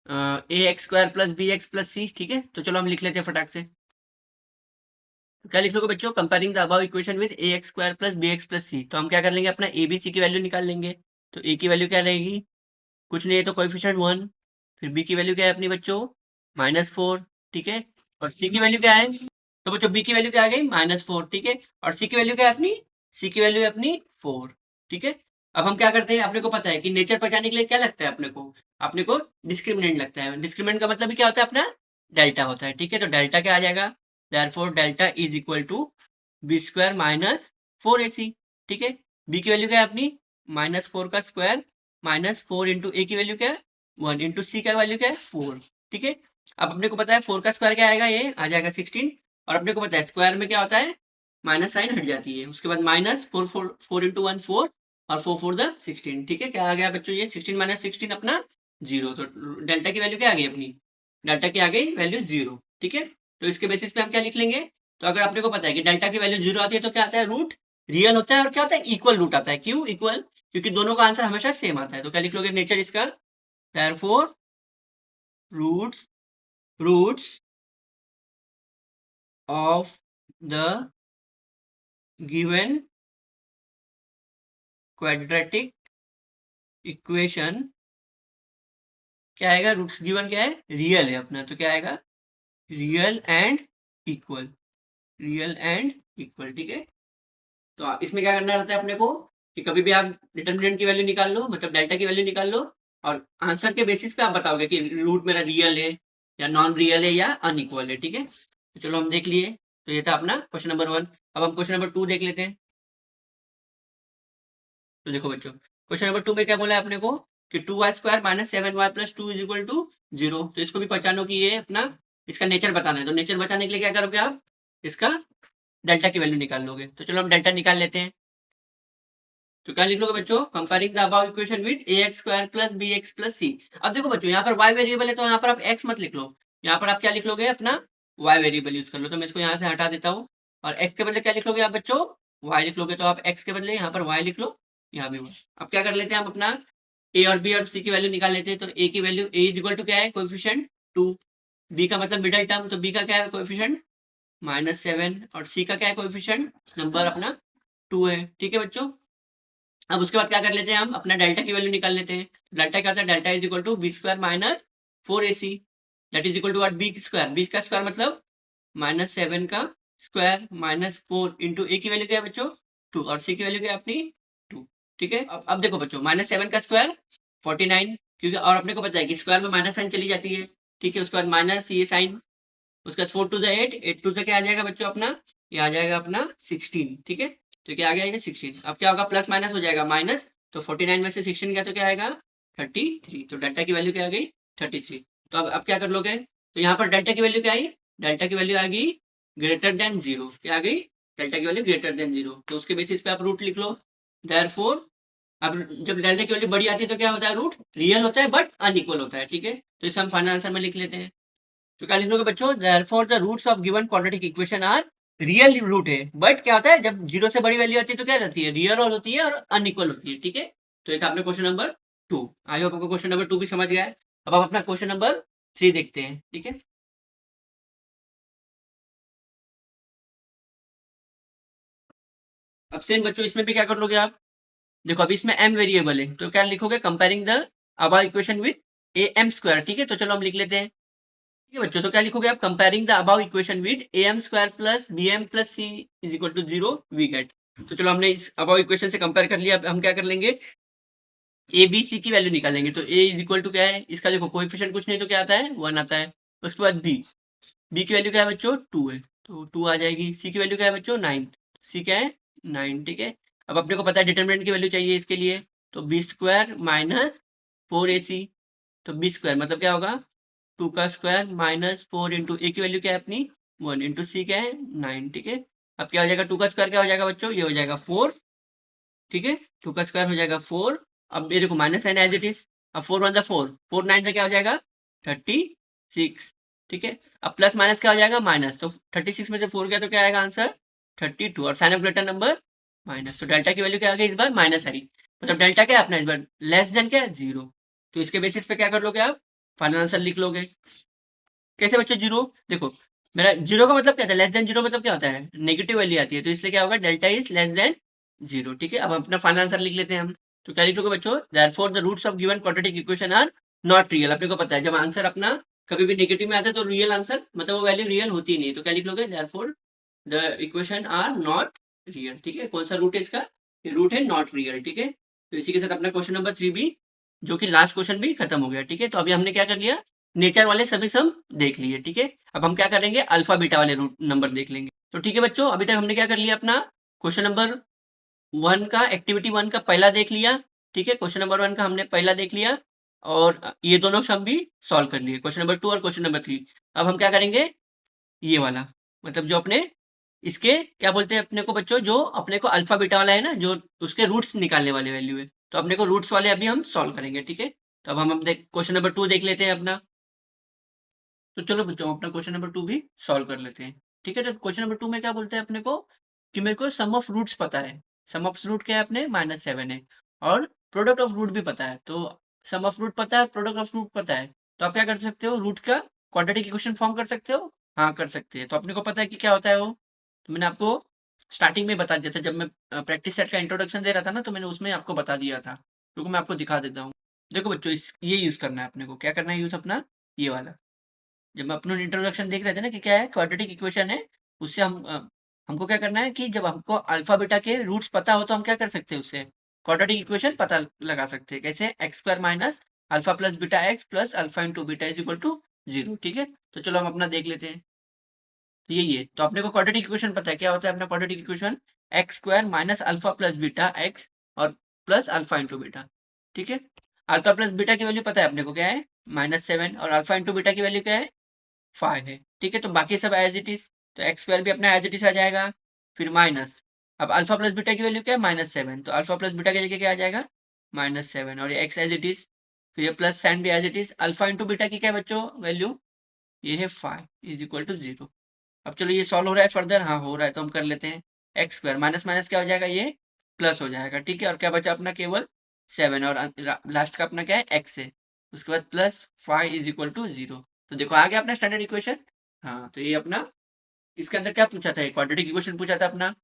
ax² plus bx+c। ठीक है, तो चलो हम लिख लेते हैं फटाक से। क्या लिख लोगे बच्चों, comparing the above equation with ax² plus bx+c। तो हम क्या कर लेंगे, अपना a b c की वैल्यू निकाल लेंगे। तो a की वैल्यू क्या रहेगी, कुछ नहीं है तो कोएफिशिएंट 1, फिर b की वैल्यू क्या है अपनी बच्चों -4। ठीक है, और c की वैल्यू क्या है, तो बच्चों b की वैल्यू क्या आ गई -4। ठीक है, और c की वैल्यू क्या है अपनी, c की वैल्यू है अपनी 4। ठीक है, अब हम क्या करते हैं, अपने को पता है कि नेचर पहचानने के लिए क्या लगता है अपने को डिस्क्रिमिनेंट लगता है। डिस्क्रिमिनेंट का मतलब भी क्या होता है अपना डेल्टा होता है। ठीक है, तो डेल्टा क्या आ जाएगा, therefore delta is equal to b² minus 4ac। ठीक है, b की वैल्यू क्या है अपनी -4 का स्क्वायर -4 इंटू ए की वैल्यू क्या है 1 इंटू सी का वैल्यू क्या है 4। ठीक है, अब अपने को पता है 4 का स्क्वायर क्या आएगा, ये आ जाएगा 16। और अपने को पता है स्क्वायर में क्या होता है माइनस साइन हट जाती है, उसके बाद -4 इंटू 1 4, और 4 4 द 16। ठीक है, क्या आ गया बच्चों ये 16 माइनस 16 अपना 0। तो डेल्टा की वैल्यू क्या आ गई अपनी, डेल्टा की आ गई वैल्यू 0। ठीक है, तो इसके बेसिस पे हम क्या लिख लेंगे, तो अगर अपने को पता है कि डेल्टा की वैल्यू 0 आती है तो क्या आता है रूट रियल होता है, और क्या होता है इक्वल रूट आता है। क्यों इक्वल, क्योंकि दोनों का आंसर हमेशा सेम आता है। तो क्या लिख लोगे नेचर इसका, therefore roots roots of the given quadratic equation क्या आएगा, रूट्स गिवन क्या है रियल है अपना, तो क्या आएगा real and equal, real and equal. ठीक है, तो इसमें क्या करना रहता है अपने को, कि कभी भी आप डिटर्मिनेंट की वैल्यू निकाल लो, मतलब डेल्टा की वैल्यू निकाल लो, और आंसर के बेसिस पे आप बताओगे कि रूट मेरा रियल है या नॉन रियल है या अनइक्वल है। ठीक है, तो चलो हम देख लिए, तो ये था अपना क्वेश्चन नंबर 1। अब हम क्वेश्चन नंबर 2 देख लेते हैं। तो देखो बच्चों क्वेश्चन नंबर 2 में क्या बोला है अपने को, कि 2y² minus 7y plus 2 is equal to 0। तो इसको भी पहचानो कि ये अपना इसका नेचर बताना है। तो नेचर बताने के लिए क्या करोगे आप, इसका डेल्टा की वैल्यू निकाल लोगे। तो चलो हम डेल्टा निकाल लेते हैं। तो क्या लिख लोगे बच्चों, comparing the above equation with ax² plus bx+c। अब देखो बच्चों यहाँ पर y वेरिएबल है, तो यहाँ पर आप x मत लिख लो, यहाँ पर आप क्या लिख लोगे अपना y वेरिएबल यूज कर लो। तो मैं इसको यहाँ से हटा देता हूँ, और x के बदले क्या लिख लोगे आप बच्चों y लिख लोगे। तो आप x के बदले यहाँ पर y लिख लो, यहाँ भी y। अब क्या कर लेते हैं हम अपना a और b और c की वैल्यू निकाल लेते हैं। तो a की value a is equal to क्या है कोएफिशिएंट 2, b का मतलब मिडिल टर्म, तो b का क्या है कोएफिशिएंट -7, और c का क्या है कोएफिशिएंट नंबर अपना 2 है। ठीक है बच्चों, अब उसके बाद क्या कर लेते हैं, हम अपना डेल्टा की वैल्यू निकाल लेते हैं। डेल्टा क्या होता है, delta is equal to B square minus 4ac, that is equal to what, B square, B का स्क्वायर मतलब -7 का स्क्वायर माइनस 4 इंटू ए की वैल्यू क्या है बच्चों 2 और सी की वैल्यू क्या है अपनी 2। ठीक है, अब देखो बच्चों -7 का स्क्वायर 49, क्योंकि और अपने को पता है कि स्क्वायर में माइनस साइन चली जाती है। ठीक है, उसके बाद माइनस ये साइन, उसका 4 टू 8, 8 टू क्या आ जाएगा बच्चों अपना, ये आ जाएगा अपना 16। ठीक है, तो क्या आ गया 16। अब क्या होगा, प्लस माइनस हो जाएगा माइनस, तो 49 में से 16 गया तो क्या आएगा 33। तो डेल्टा की वैल्यू क्या आ गई 33। तो अब क्या कर लोगे, तो यहाँ पर डेल्टा की वैल्यू क्या आई, डेल्टा की वैल्यू आ गई ग्रेटर देन जीरो। क्या आ गई, डेल्टा की वैल्यू ग्रेटर देन जीरो, तो उसके बेसिस पे आप रूट लिख लो। देयरफॉर अब जब डेल्टा की वैल्यू बड़ी आती है तो क्या होता है, रूट रियल होता है बट अनइक्वल होता है। ठीक है, तो इसे हम फाइनल आंसर में लिख लेते हैं। तो क्या लिख लोगे बच्चों, therefore the roots of given quadratic equation are real root है, बट क्या होता है जब जीरो से बड़ी वैल्यू आती है तो क्या रहती है, रियल और होती है और अनइक्वल होती है। ठीक है, तो ये था आपने क्वेश्चन नंबर 2। आई होप आपको क्वेश्चन नंबर 2 भी समझ गया है। अब आप अपना क्वेश्चन नंबर 3 देखते हैं। ठीक है, अब सेम बच्चों इसमें भी क्या कर लोगे आप, देखो अभी इसमें m वेरिएबल है तो क्या लिखोगे, comparing the above equation with A M square. ठीक है, तो चलो हम लिख लेते हैं। ठीक है बच्चों, तो क्या लिखोगे आप, comparing the above equation with A M square plus B M plus C is equal to 0 we get. तो चलो हमने इस अबव इक्वेशन से कंपेयर कर लिया, अब हम क्या कर लेंगे, ए बी सी की वैल्यू निकालेंगे। तो ए इज इक्वल टू क्या है, इसका देखो कोएफिशिएंट कुछ नहीं तो क्या आता है 1 आता है। उसके बाद बी, बी की वैल्यू क्या है बच्चों 2 है, तो 2 आ जाएगी। सी की वैल्यू क्या है बच्चों 9, सी क्या है 9। ठीक है, अब अपने को पता है डिटरमिनेंट की वैल्यू चाहिए इसके लिए, तो बी स्क्वायर माइनस 4ac, तो बी स्क्वायर मतलब क्या होगा 2 का स्क्वायर माइनस 4 इंटू ए की वैल्यू क्या है अपनी 1 इंटू सी क्या है 9। ठीक है, अब क्या हो जाएगा, 2 का स्क्वायर क्या हो जाएगा बच्चों, ये हो जाएगा 4। ठीक है, 2 का स्क्वायर हो जाएगा 4। अब मेरे को minus sign as it is, अब 4 वन जा 4, 4 9 से क्या हो जाएगा 36। ठीक है, अब प्लस माइनस क्या हो जाएगा माइनस, तो 36 में से 4 गया तो क्या आएगा आंसर 32, और sign of greater number minus, तो डेल्टा की वैल्यू क्या आ गई इस बार माइनस आई, मतलब डेल्टा क्या है अपना इस बार लेस देन क्या है 0। तो इसके बेसिस पे क्या कर लोगे आप, फाइनल आंसर लिख लोगे। कैसे बच्चों जीरो, देखो मेरा जीरो का मतलब क्या था, लेस देन जीरो मतलब क्या होता है, नेगेटिव वैल्यू आती है, तो इसलिए क्या होगा delta is less than zero. ठीक है, अब हम अपना फाइनल आंसर लिख लेते हैं हम। तो क्या लिख लोगे बच्चों, therefore the roots of given quadratic equation are not real. अपने को पता है जब आंसर अपना कभी भी नेगेटिव में आता है तो रियल आंसर मतलब वो वैल्यू रियल होती नहीं, तो क्या लिख लोगे, therefore the equation are not real. ठीक है, कौन सा रूट है इसका, ये रूट है नॉट रियल। ठीक है, तो इसी के साथ अपना क्वेश्चन नंबर 3 भी, जो कि लास्ट क्वेश्चन भी खत्म हो गया। ठीक है, तो अभी हमने क्या कर लिया, नेचर वाले सभी सम देख लिए। ठीक है, अब हम क्या करेंगे, अल्फा बीटा वाले रूट नंबर देख लेंगे। तो ठीक है बच्चों, अभी तक हमने क्या कर लिया, अपना क्वेश्चन नंबर 1 का एक्टिविटी 1 का पहला देख लिया। ठीक है, क्वेश्चन नंबर 1 का हमने पहला देख लिया, और ये दोनों सम भी सॉल्व कर लिए, क्वेश्चन नंबर 2 और क्वेश्चन नंबर 3। अब हम क्या करेंगे, ये वाला, मतलब जो अपने इसके क्या बोलते हैं अपने को बच्चों, जो अपने को अल्फा बीटा वाला है ना, जो उसके रूट्स निकालने वाले वैल्यू है, तो अपने को रूट्स वाले अभी हम सॉल्व करेंगे। ठीक है, तो अब हम देख क्वेश्चन नंबर 2 देख लेते हैं अपना। तो चलो बच्चों अपना क्वेश्चन नंबर 2 भी सॉल्व कर लेते हैं। ठीक है, तो क्वेश्चन नंबर 2 में क्या बोलते हैं अपने को, कि मेरे को सम ऑफ रूट्स पता है। सम ऑफ रूट क्या है अपने -7 है, और प्रोडक्ट ऑफ रूट भी पता है। तो सम ऑफ रूट पता है, प्रोडक्ट ऑफ रूट पता है, तो आप क्या कर सकते हो, रूट का क्वाड्रेटिक इक्वेशन फॉर्म कर सकते हो। हाँ कर सकते हैं, तो अपने को पता है कि क्या होता है वो, तो मैंने आपको स्टार्टिंग में बता दिया था, जब मैं प्रैक्टिस सेट का इंट्रोडक्शन दे रहा था ना, तो मैंने उसमें आपको बता दिया था, क्योंकि मैं आपको दिखा देता हूँ। देखो बच्चों ये यूज करना है अपने को, क्या करना है यूज अपना, ये वाला, जब हम अपना इंट्रोडक्शन देख रहे थे ना कि क्या है क्वाड्रेटिक इक्वेशन है, उससे हम हमको क्या करना है कि जब हमको अल्फा बीटा के रूट्स पता हो तो हम क्या कर सकते हैं, उससे क्वाड्रेटिक इक्वेशन पता लगा सकते हैं। कैसे, X square minus alpha plus beta x plus alpha into beta is equal to 0। ठीक है, तो चलो हम अपना देख लेते हैं। तो यही है, तो अपने को क्वाड्रेटिक इक्वेशन पता है, क्या होता है अपना quadratic equation, x square minus alpha plus beta x और प्लस अल्फा इंटू बीटा। ठीक है, अल्फा प्लस बीटा की वैल्यू पता है अपने को क्या है -7, और अल्फा इंटू बीटा की वैल्यू क्या है 5 है। ठीक है, तो बाकी सब एज इट इज, तो एक्स स्क्वायर भी अपना एज इट इज आ जाएगा, फिर माइनस, अब अल्फा प्लस बीटा की वैल्यू क्या है -7, तो अल्फा प्लस बीटा की जगह क्या आ जाएगा -7, और ये एक्स एज इट इज, फिर ये प्लस साइन भी as it is, alpha into beta की क्या है बच्चों वैल्यू, ये है 5 इज इक्वल टू 0। अब चलो ये सॉल्व हो रहा है फर्दर, हाँ हो रहा है, तो हम कर लेते हैं। एक्स स्क्वायर माइनस माइनस क्या हो जाएगा, ये प्लस हो जाएगा। ठीक है, और क्या बचा अपना केवल 7, और लास्ट का अपना क्या है एक्स है, उसके बाद प्लस 5 इज इक्वल टू 0। तो देखो आ गया अपना स्टैंडर्ड इक्वेशन। हाँ, तो ये अपना इसके अंदर क्या पूछा था, क्वाड्रेटिक इक्वेशन पूछा था अपना,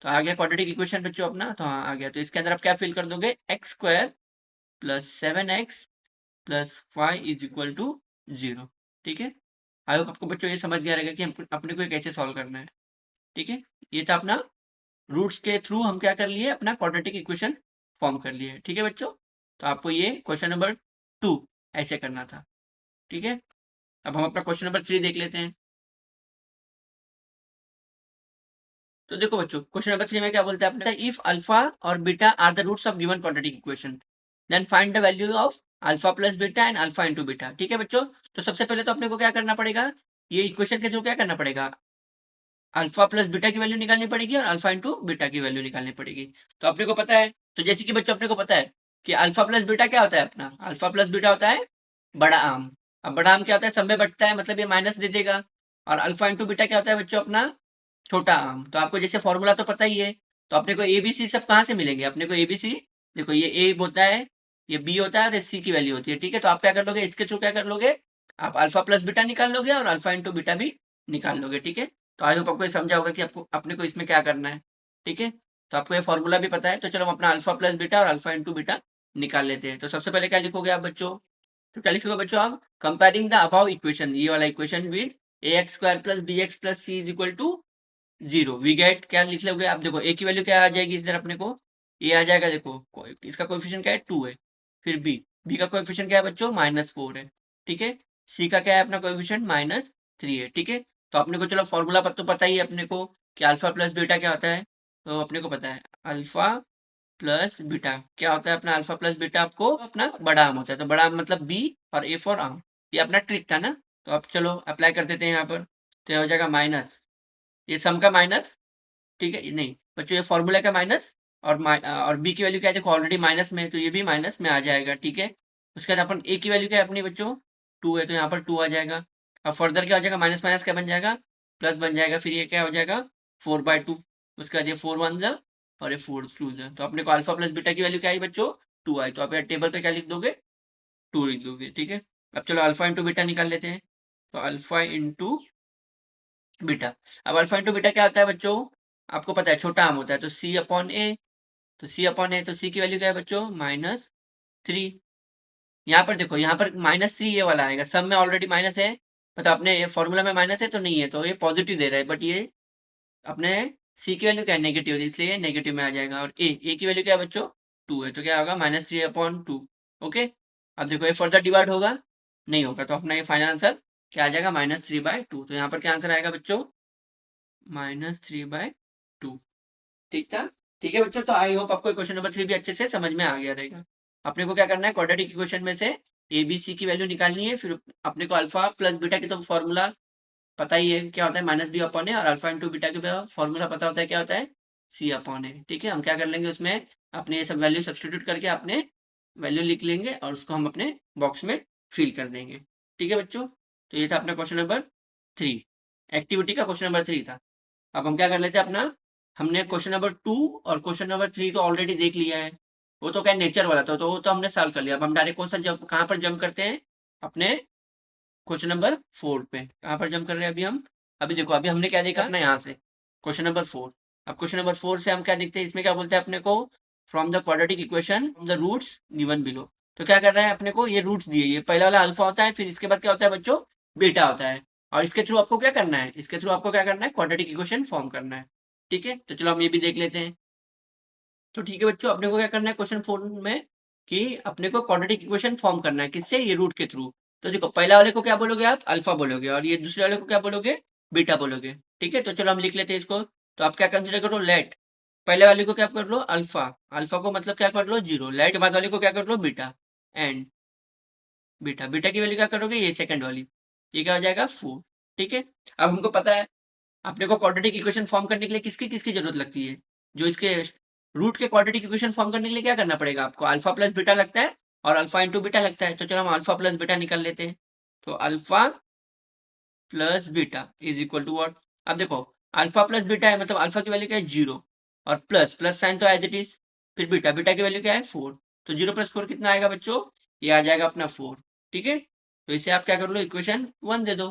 तो आ गया क्वाड्रेटिक इक्वेशन बच्चों अपना, तो हाँ आ गया। तो इसके अंदर आप क्या फिल कर दोगे, x square plus 7x plus 5 is equal to 0। ठीक है, आई होप आपको बच्चों ये समझ गया रहेगा कि हम अपने को ये कैसे सॉल्व करना है। ठीक है, ये था अपना रूट्स के थ्रू हम क्या कर लिए, अपना क्वाड्रेटिक इक्वेशन फॉर्म कर लिए। ठीक है बच्चों, तो आपको ये क्वेश्चन नंबर 2 ऐसे करना था। ठीक है, अब हम अपना क्वेश्चन नंबर 3 देख लेते हैं। तो देखो बच्चों, क्वेश्चन नंबर 3 में क्या बोलते हैं आपने, इफ अल्फा और beta are the roots of given quadratic equation then find the value of alpha plus beta and alpha into beta. ठीक है बच्चों, तो सबसे पहले तो अपने को क्या करना पड़ेगा, ये इक्वेशन के थ्रू क्या करना पड़ेगा, अल्फा प्लस बीटा की वैल्यू निकालनी पड़ेगी और अल्फा इंटू बीटा की वैल्यू निकालनी पड़ेगी। तो अपने को पता है, तो जैसे कि बच्चों अपने को पता है कि अल्फा प्लस बीटा क्या होता है, अपना अल्फा प्लस बीटा होता है बड़ा आम। अब बड़ा आम क्या होता है, सब में बटता है, मतलब ये माइनस दे देगा। और अल्फा इंटू बीटा क्या होता है बच्चों, अपना छोटा आम। तो आपको जैसे फॉर्मूला तो पता ही है, तो अपने को एबीसी सब कहाँ से मिलेंगे, अपने को एबीसी देखो, ये ए होता है, ये बी होता है और ये सी की वैल्यू होती है। ठीक है, तो आप क्या कर लोगे, इसके थ्रू क्या कर लोगे, आप अल्फा प्लस बीटा निकाल लोगे और अल्फा इंटू बीटा भी निकाल लोगे। ठीक है, तो आई होप आपको ये समझा होगा कि आपको अपने को इसमें क्या करना है। ठीक है, तो आपको ये फॉर्मूला भी पता है, तो चलो हम अपना अल्फा प्लस बीटा और अल्फा इंटू बीटा निकाल लेते हैं। तो सबसे पहले क्या लिखोगे आप बच्चों, तो क्या लिखोगे बच्चों आप, कंपेयरिंग द अबव इक्वेशन, ये वाला equation with A x square plus B x plus C is equal to 0 we get, क्या लिख लोगे आप, देखो ए की वैल्यू क्या आ जाएगी इधर अपने को, ए आ जाएगा, देखो इसका कोएफिशिएंट क्या है 2 है। फिर बी का कोएफिशिएंट क्या है बच्चों, -4 है। ठीक है, सी का क्या है अपना कोएफिशिएंट -3 है। ठीक है, तो अपने को चलो फॉर्मूला तो पता ही है अपने को कि अल्फा प्लस बीटा क्या होता है, तो अपने को पता है अल्फा प्लस बीटा क्या होता है, अपना अल्फा प्लस बीटा आपको अपना बड़ा आम होता है। तो बड़ा आम मतलब बी और ए फॉर आम, ये अपना ट्रिक था ना। तो अब चलो अप्लाई कर देते हैं यहाँ पर, तो ये हो जाएगा माइनस, ये सम का माइनस। ठीक है, नहीं बच्चों ये फॉर्मूला का माइनस, और बी की वैल्यू क्या है, देखो ऑलरेडी माइनस में है, तो ये भी माइनस में आ जाएगा। ठीक है, उसके बाद अपन ए की वैल्यू क्या है अपनी बच्चों, 2 है, तो यहाँ पर 2 आ जाएगा। अब फर्दर क्या हो जाएगा, माइनस माइनस क्या बन जाएगा, प्लस बन जाएगा। फिर ये क्या हो जाएगा 4/2, उसके बाद ये 4 1 जा और ये 4 2 जा। तो अपने को अल्फा प्लस बीटा की वैल्यू क्या आई बच्चों, 2 आई। तो आप यहाँ टेबल पे क्या लिख दोगे, 2 लिख दोगे। ठीक है, अब चलो अल्फा इंटू बीटा निकाल लेते हैं। तो अल्फा इंटू बीटा, अब अल्फा इंटू बीटा क्या होता है बच्चों, आपको पता है छोटा आम होता है, तो सी अपॉन ए, तो सी अपॉन ए, तो सी की वैल्यू क्या है बच्चों, -3। यहाँ पर देखो, यहाँ पर -3 ये वाला आएगा, सब में ऑलरेडी माइनस है, मतलब अपने ये फॉर्मूला में माइनस है तो नहीं है, तो ये पॉजिटिव दे रहा है, बट ये अपने सी की वैल्यू क्या है, नेगेटिव है, इसलिए नेगेटिव में आ जाएगा। और ए की वैल्यू क्या है बच्चों, 2 है, तो क्या होगा -3/2। ओके, अब देखो ये फर्दर डिवाइड होगा, नहीं होगा, तो अपना ये फाइनल आंसर क्या आ जाएगा, -3/2। तो यहाँ पर क्या आंसर आएगा बच्चों, -3/2। ठीक था। ठीक है बच्चों, तो आई होप आपको क्वेश्चन नंबर 3 भी अच्छे से समझ में आ गया रहेगा। अपने को क्या करना है, क्वाड्रेटिक इक्वेशन में से ए बी सी की वैल्यू निकालनी है। फिर अपने को अल्फा प्लस बीटा की तो फॉर्मूला पता ही है क्या होता है, -b/a, और अल्फा इंटू बीटा का फॉर्मूला पता होता है क्या होता है, c/a। ठीक है, हम क्या कर लेंगे उसमें, अपने ये सब वैल्यू सब्सटीट्यूट करके अपने वैल्यू लिख लेंगे और उसको हम अपने बॉक्स में फिल कर देंगे। ठीक है बच्चों, तो ये था अपना क्वेश्चन नंबर 3, एक्टिविटी का क्वेश्चन नंबर 3 था। अब हम क्या कर लेते हैं अपना, हमने क्वेश्चन नंबर 2 और क्वेश्चन नंबर 3 तो ऑलरेडी देख लिया है, वो तो क्या नेचर वाला था, तो वो तो हमने सॉल्व कर लिया। अब हम डायरेक्ट कौन सा जंप, कहाँ पर जंप करते हैं, अपने क्वेश्चन नंबर 4 पे। कहाँ पर जंप कर रहे हैं अभी हम, अभी देखो अभी हमने क्या देखा अपना यहाँ से क्वेश्चन नंबर 4। अब क्वेश्चन नंबर 4 से हम क्या देखते हैं, इसमें क्या बोलते हैं अपने को, from the quadratic equation from the roots given below. तो क्या कर रहे हैं अपने को, ये रूट्स दिए, ये पहला वाला अल्फा होता है, फिर इसके बाद क्या होता है बच्चों, बीटा होता है, और इसके थ्रू आपको क्या करना है, इसके थ्रू आपको क्या करना है, क्वाड्रेटिक इक्वेशन फॉर्म करना है। ठीक है, तो चलो हम ये भी देख लेते हैं। तो ठीक है बच्चों, अपने को क्या करना है क्वेश्चन 4 में, कि अपने को क्वाड्रेटिक इक्वेशन फॉर्म करना है, किससे, ये रूट के थ्रू। तो देखो पहला वाले को क्या बोलोगे आप, अल्फा बोलोगे, और ये दूसरे वाले को क्या बोलोगे, बीटा बोलोगे। ठीक है, तो चलो हम लिख लेते हैं इसको। तो आप क्या कंसिडर करो, लेट पहले वाले को क्या कर लो, अल्फा, अल्फा को मतलब क्या कर लो 0, लेट बाद वाले को क्या कर low beta, and beta, beta की वैल्यू क्या करोगे, ये सेकंड वाली, ये क्या हो जाएगा 4। ठीक है, अब हमको पता है अपने को क्वाड्रेटिक इक्वेशन फॉर्म करने के लिए किसकी किसकी जरूरत लगती है, जो इसके रूट के क्वाड्रेटिक इक्वेशन फॉर्म करने के लिए क्या करना पड़ेगा आपको, अल्फा प्लस बीटा लगता है और अल्फा इंटू बीटा लगता है। तो चलो हम अल्फा प्लस बीटा निकाल लेते हैं। तो alpha plus beta is equal to what, अब देखो अल्फा प्लस बीटा है, मतलब अल्फा की वैल्यू क्या है 0, और प्लस प्लस साइन तो एज इट इज, फिर बीटा, बीटा की वैल्यू क्या है 4, तो 0 + 4 कितना आएगा बच्चों, ये आ जाएगा अपना 4। ठीक है, तो इसे आप क्या कर लो, इक्वेशन 1 दे दो।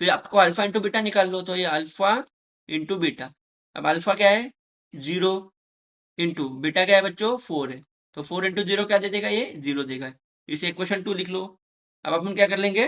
फिर आपको अल्फा इंटू बीटा निकाल लो, तो ये अल्फा इंटू बीटा, अब अल्फा क्या है जीरो इंटू बीटा क्या है बच्चों 4 है, तो 4 इंटू जीरो क्या दे देगा ये 0 देगा। इसे इक्वेशन 2 लिख लो। अब अपन क्या कर लेंगे,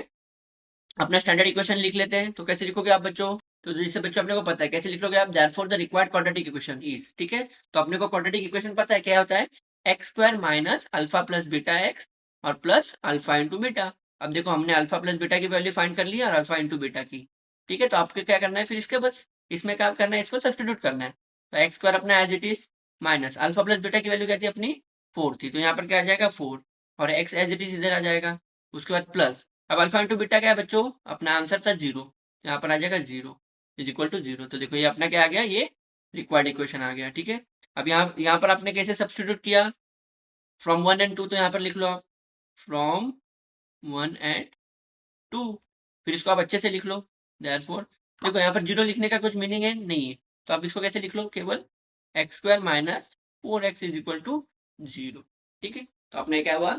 अपना स्टैंडर्ड इक्वेशन लिख लेते हैं। तो कैसे लिखोगे आप बच्चों, तो जैसे बच्चों अपने को पता है कैसे लिख लोगे आप, therefore the required quadratic equation is, ठीक है। तो अपने को क्वाड्रेटिक इक्वेशन पता है क्या होता है, x square minus alpha plus beta x और प्लस अल्फा इंटू बीटा। अब देखो हमने अल्फा प्लस बीटा की वैल्यू फाइंड कर ली और अल्फा इंटू बीटा की, ठीक है। तो आपको क्या करना है फिर इसके, बस इसमें क्या करना है, इसको सब्सटीट्यूट करना है। तो एक्स स्क्वायर अपना as it is minus alpha plus beta की वैल्यू क्या थी अपनी 4 थी, तो यहाँ पर क्या आ जाएगा 4 और एक्स एज इट इज इधर आ जाएगा। उसके बाद प्लस, अब अल्फा इंटू बीटा क्या है बच्चों, अपना आंसर था 0, यहाँ पर आ जाएगा 0 इज इक्वल टू 0। तो देखो ये अपना क्या आ गया, ये रिक्वायर्ड इक्वेशन आ गया, ठीक है। अब यहाँ पर आपने कैसे सब्सटीट्यूट किया, फ्रॉम 1 एंड 2, तो यहाँ पर लिख लो आप फ्रॉम 1 एंड 2, फिर इसको आप अच्छे से लिख लो। देयरफॉर देखो यहाँ पर 0 लिखने का कुछ मीनिंग है नहीं है, तो आप इसको कैसे लिख लो, केवल x square minus 4x is equal to 0, ठीक है। तो अपने क्या हुआ,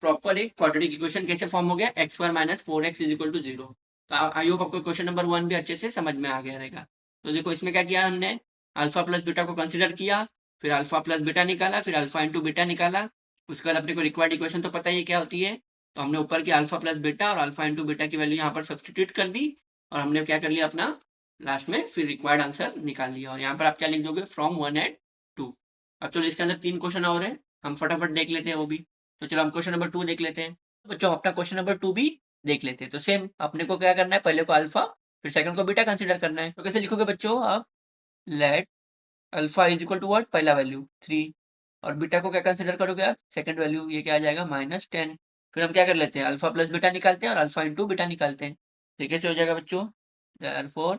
प्रॉपर एक क्वाड्रेटिक इक्वेशन कैसे फॉर्म हो गया, x square minus 4x is equal to 0। तो आई होप आपको क्वेश्चन नंबर 1 भी अच्छे से समझ में आ गया रहेगा। तो देखो इसमें क्या किया हमने, अल्फा प्लस बीटा को कंसिडर किया, फिर अल्फा प्लस बीटा निकाला, फिर अल्फा इंटू बीटा निकाला। उसके बाद अपने को रिक्वायर्ड इक्वेशन तो पता ही है क्या होती है, तो हमने ऊपर की अल्फा प्लस बीटा और अल्फा इंटू बीटा की वैल्यू यहाँ पर सब्सटीट्यूट कर दी और हमने क्या कर लिया अपना लास्ट में फिर रिक्वायर्ड आंसर निकाल लिया। और यहाँ पर आप क्या लिख दोगे, फ्रॉम 1 एंड 2। अब चलो इसके अंदर 3 क्वेश्चन और है, हम फटाफट देख लेते हैं वो भी। तो चलो हम क्वेश्चन नंबर 2 देख लेते हैं। बच्चों अपना क्वेश्चन नंबर 2 भी देख लेते हैं। तो सेम अपने को क्या करना है, पहले को अल्फा फिर सेकंड को बीटा कंसीडर करना है। तो कैसे लिखोगे बच्चों आप, let alpha is equal to what, पहला वैल्यू 3 और बीटा को क्या कंसीडर करोगे आप, सेकंड वैल्यू, ये क्या आ जाएगा -10। फिर हम क्या कर लेते हैं, अल्फा प्लस बीटा निकालते हैं और अल्फा इंटू बीटा निकालते हैं। तो कैसे हो जाएगा बच्चों, therefore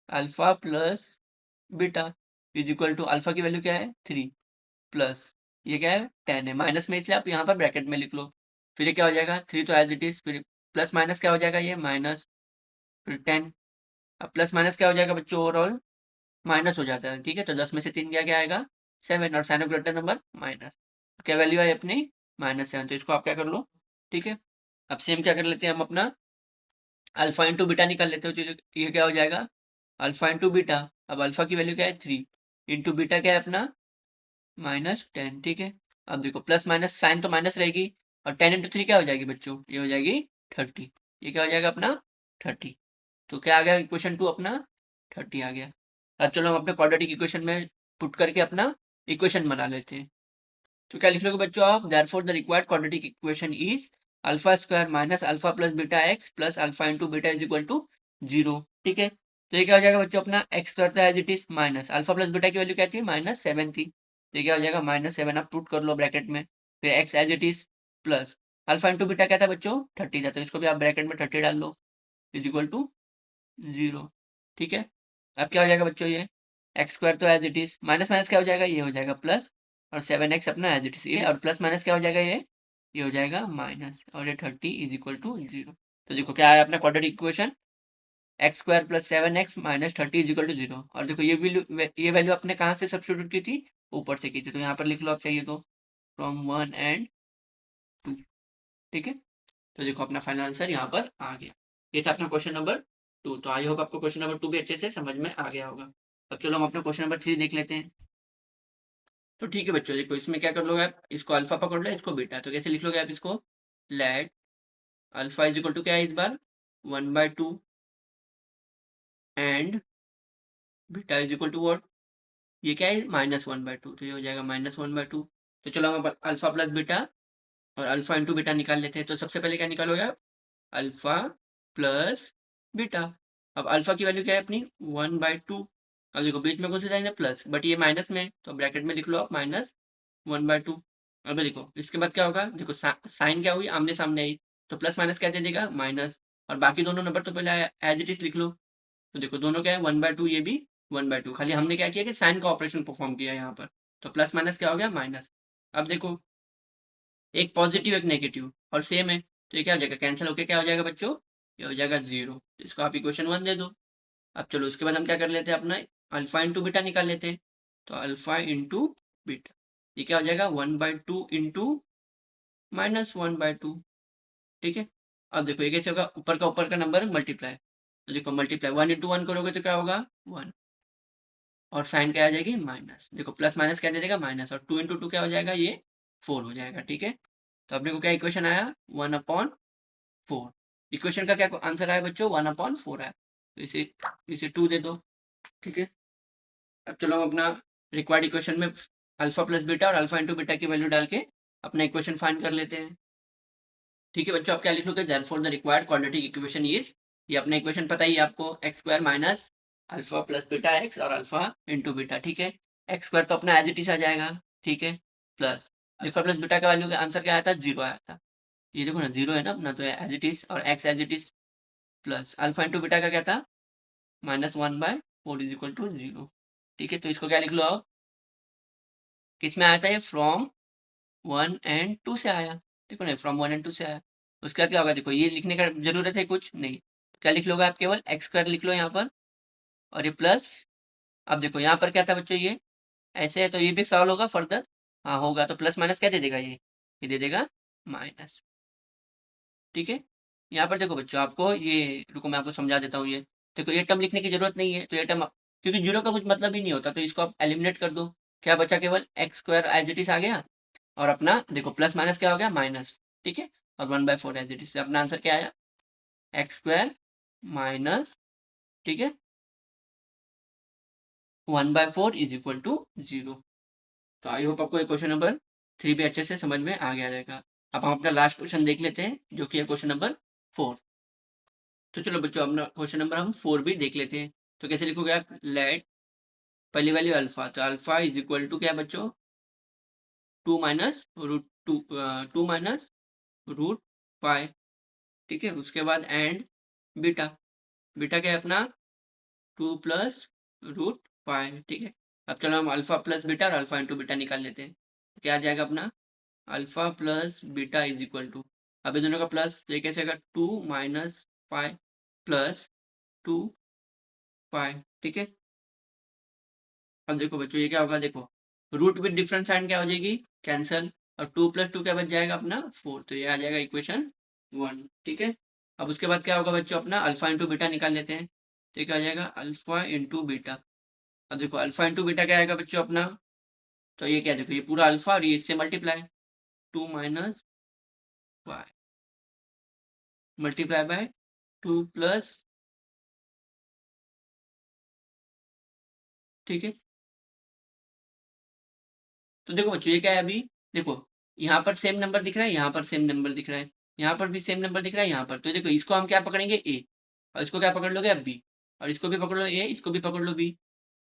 alpha plus beta is equal to, alpha की वैल्यू क्या है 3 प्लस ये क्या है 10 है, माइनस में इसलिए आप यहाँ पर ब्रैकेट में लिख लो। फिर ये क्या हो जाएगा 3 तो एज इट इज, फिर प्लस माइनस क्या हो जाएगा ये माइनस, फिर 10। अब प्लस माइनस क्या हो जाएगा बच्चों, ओवरऑल माइनस हो जाता है, ठीक है। तो 10 में से 3 क्या क्या आएगा 7 और sign of greater number minus, क्या वैल्यू है अपनी -7। तो इसको आप क्या कर लो, ठीक है। अब सेम क्या कर लेते हैं हम अपना अल्फा इंटू बीटा निकाल लेते हो। चलिए ये क्या हो जाएगा अल्फा इंटू बीटा, अब अल्फा की वैल्यू क्या है 3 इंटू बीटा क्या है अपना -10, ठीक है। अब देखो प्लस माइनस साइन तो माइनस रहेगी और 10 इंटू 3 क्या हो जाएगी बच्चों, ये हो जाएगी 30, ये क्या हो जाएगा अपना 30। तो क्या आ गया इक्वेशन 2 अपना 30 आ गया। अब चलो हम अपने क्वाड्रेटिक इक्वेशन में पुट करके अपना इक्वेशन बना लेते हैं। तो क्या लिख लोगे बच्चों आप, therefore the required quadratic equation is alpha square minus alpha plus beta x plus alpha into beta is equal to 0, ठीक है। तो ये क्या हो जाएगा बच्चों अपना एक्स स्क्वायर था as it is minus alpha plus beta की वैल्यू क्या थी -7 थी, तो ये क्या हो जाएगा -7, आप पुट कर लो ब्रैकेट में, फिर x as it is plus alpha into beta क्या था बच्चों 30 था, तो इसको भी आप ब्रैकेट में 30 डाल लो इज इक्वल टू 0, ठीक है। अब क्या हो जाएगा बच्चों ये एक्स स्क्वायर तो as it is, minus minus क्या हो जाएगा, ये हो जाएगा प्लस और 7x अपना एज इट इज, ये और प्लस माइनस क्या हो जाएगा ये हो जाएगा माइनस और ये 30 इज इक्वल टू 0। तो देखो क्या है अपना quadratic equation, x square plus 7x minus 30 is equal to 0। और देखो ये वैल्यू अपने कहाँ से सब्स्टिट्यूट की थी, ऊपर से की थी, तो यहाँ पर लिख लो आप चाहिए तो फ्रॉम 1 एंड 2, ठीक है। तो देखो अपना फाइनल आंसर यहाँ पर आ गया। ये था अपना क्वेश्चन नंबर 2। तो आई होप आपको क्वेश्चन नंबर 2 भी अच्छे से समझ में आ गया होगा। अब चलो हम अपना क्वेश्चन नंबर 3 देख लेते हैं। तो ठीक है बच्चों, देखो इसमें क्या कर लोगे आप, इसको अल्फा पकड़ लो, इसको बीटा। तो कैसे लिख लोगे आप इसको, let alpha is equal to क्या है इस बार 1/2 and beta is equal to what, ये क्या है -1/2, तो ये हो जाएगा -1/2। तो चलो हम अल्फा प्लस बीटा और अल्फा इंटू बीटा निकाल लेते हैं। तो सबसे पहले क्या निकालोगे आप, अल्फा प्लस बीटा। अब अल्फा की वैल्यू क्या है अपनी 1/2, अब देखो बीच में कौन सा साइन है प्लस, बट ये माइनस में है, तो ब्रैकेट में लिख लो आप -1/2। अब देखो इसके बाद क्या होगा, देखो साइन क्या हुई आमने सामने आई, तो प्लस माइनस क्या दे देगा माइनस, और बाकी दोनों नंबर तो पहले एज इट इज लिख लो। तो देखो दोनों क्या है 1/2, ये भी 1/2, खाली हमने क्या किया कि साइन का ऑपरेशन परफॉर्म किया यहाँ पर, तो प्लस माइनस क्या हो गया माइनस। अब देखो एक पॉजिटिव एक नेगेटिव और सेम है, तो ये क्या हो जाएगा कैंसिल होके क्या हो जाएगा बच्चों, ये हो जाएगा 0। तो इसको आप इक्वेशन 1 दे दो। अब चलो उसके बाद हम क्या कर लेते हैं अपना अल्फा इंटू बीटा निकाल लेते हैं। तो अल्फा इंटू बीटा, ये क्या हो जाएगा 1/2 इंटू -1/2, ठीक है। अब देखो ये कैसे होगा, ऊपर का नंबर मल्टीप्लाई, तो देखो मल्टीप्लाई 1 इंटू 1 करोगे तो क्या होगा 1, और साइन क्या आ जाएगी माइनस। देखो प्लस माइनस क्या दे देगा माइनस, और 2 इंटू 2 क्या हो जाएगा ये 4 हो जाएगा। ठीक है, तो अपने को क्या इक्वेशन आया 1/4। इक्वेशन का क्या आंसर आया बच्चों 1/4 आया, तो इसे इसे 2 दे दो। ठीक है, अब चलो हम अपना रिक्वायर्ड इक्वेशन में अल्फा प्लस बीटा और अल्फा इंटू बीटा की वैल्यू डाल के अपना इक्वेशन फाइंड कर लेते हैं। ठीक है बच्चों, आप क्या लिख लोगे, therefore the required quadratic equation is, ये अपना इक्वेशन पता ही है आपको, x square minus alpha plus beta x और अल्फा इंटू बीटा। ठीक है, एक्स स्क्वायर तो अपना एज इट इज आ जाएगा। ठीक है, प्लस अल्फा प्लस बीटा का वैल्यू का आंसर क्या आया था 0 आया था, ये देखो ना 0 है ना अपना, तो एज इट इज, और x as it is, plus alpha into beta का क्या था -1/4 इज इक्वल टू 0। ठीक है, तो इसको क्या लिख लो आप, किस में आया था ये, फ्रॉम 1 एंड 2 से आया। देखो ना फ्रॉम 1 एंड 2 से आया, उसके बाद क्या होगा, देखो ये लिखने का जरूरत है कुछ नहीं, क्या लिख लोगे आप, केवल एक्स स्क्वायर लिख लो यहाँ पर, और ये प्लस, अब देखो यहाँ पर क्या था बच्चों, ये ऐसे है तो ये भी सॉल्व होगा फर्दर, हाँ होगा, तो प्लस माइनस क्या दे देगा ये दे देगा माइनस। ठीक है, यहाँ पर देखो बच्चों आपको ये, रुको मैं आपको समझा देता हूँ, ये देखो ये टर्म लिखने की जरूरत नहीं है, तो ये टर्म क्योंकि जीरो का कुछ मतलब ही नहीं होता, तो इसको आप एलिमिनेट कर दो। क्या बचा, केवल x square as it is आ गया, और अपना देखो प्लस माइनस क्या हो गया माइनस। ठीक है, और 1/4 एज इट इज, अपना आंसर क्या आया एक्स स्क्वायर माइनस, ठीक है 1/4 इज इक्वल टू 0। तो आई होप आपको क्वेश्चन नंबर 3 भी अच्छे से समझ में आ गया रहेगा। अब हम अपना लास्ट क्वेश्चन देख लेते हैं, जो कि है क्वेश्चन नंबर 4। तो चलो बच्चों अपना क्वेश्चन नंबर हम 4 भी देख लेते हैं। तो कैसे लिखोगे आप, लेट पहली वैल्यू अल्फा, तो अल्फा इज इक्वल टू क्या बच्चों 2 माइनस रूट 2 माइनस रूट 5। ठीक है, उसके बाद एंड बीटा, बीटा क्या है अपना 2 प्लस रूट 5। ठीक है, अब चलो हम अल्फा प्लस बीटा और अल्फा इंटू बीटा निकाल लेते हैं। क्या आ जाएगा अपना alpha plus beta is equal to, अब ये दोनों का प्लस, तो ये कैसे आएगा 2 माइनस 5 प्लस 2 5। ठीक है, अब देखो बच्चों ये क्या होगा, देखो रूट विद डिफरेंट साइन क्या हो जाएगी कैंसल, और 2 प्लस 2 क्या बच जाएगा अपना 4, तो ये आ जाएगा इक्वेशन 1। ठीक है, अब उसके बाद क्या होगा बच्चों, अपना अल्फा इंटू बीटा निकाल लेते हैं। तो क्या आ जाएगा अल्फा इंटू बीटा, अब देखो अल्फा इंटू बीटा क्या आएगा बच्चों अपना, तो ये क्या, देखो ये पूरा अल्फा और ये इससे multiply, 2 minus 5 multiply by 2 plus, ठीक है, तो देखो बच्चों ये क्या है अभी, देखो यहाँ पर सेम नंबर दिख रहा है, यहाँ पर सेम नंबर दिख रहा है, यहाँ पर भी सेम नंबर दिख रहा है यहाँ पर, तो देखो इसको हम क्या पकड़ेंगे ए, और इसको क्या पकड़ लोगे अब बी, और इसको भी पकड़ लो ए, इसको भी पकड़ लो बी,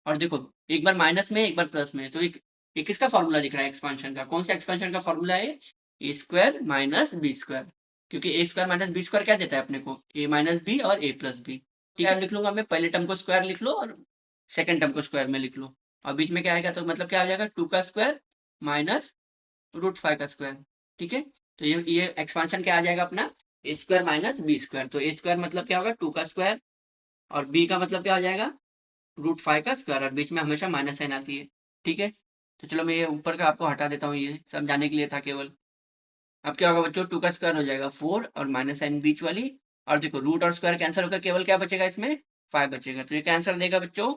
और देखो एक बार माइनस में एक बार प्लस में, तो एक किसका फॉर्मूला दिख रहा है एक्सपांशन का, कौन सा एक्सपांशन का फॉर्मूला है, A square minus B square, क्योंकि ए स्क्वायर माइनस बी स्क्वायर क्या देता है अपने को ए माइनस बी और ए प्लस बी। ठीक है, लिख लूंगा मैं, पहले टर्म को स्क्वायर लिख लो और सेकंड टर्म को स्क्वायर में लिख लो, और बीच में क्या आएगा, तो मतलब क्या आ जाएगा 2 का स्क्वायर माइनस रूट 5 का स्क्वायर। ठीक है, तो ये एक्सपांशन क्या आ जाएगा अपना ए स्क्वायर माइनस बी स्क्वायर, तो ए स्क्वायर मतलब क्या होगा 2 का स्क्वायर, और बी का मतलब क्या हो जाएगा रूट 5 का स्क्वायर, और बीच में हमेशा माइनस साइन आती है। ठीक है, तो चलो मैं ये ऊपर का आपको हटा देता हूँ, ये समझाने के लिए था केवल। अब क्या होगा बच्चों 2 का स्क्वायर हो जाएगा 4, और माइनस साइन बीच वाली, और देखो रूट और स्क्वायर कैंसिल होकर केवल क्या बचेगा इसमें 5 बचेगा, तो ये क्या आंसर देगा बच्चों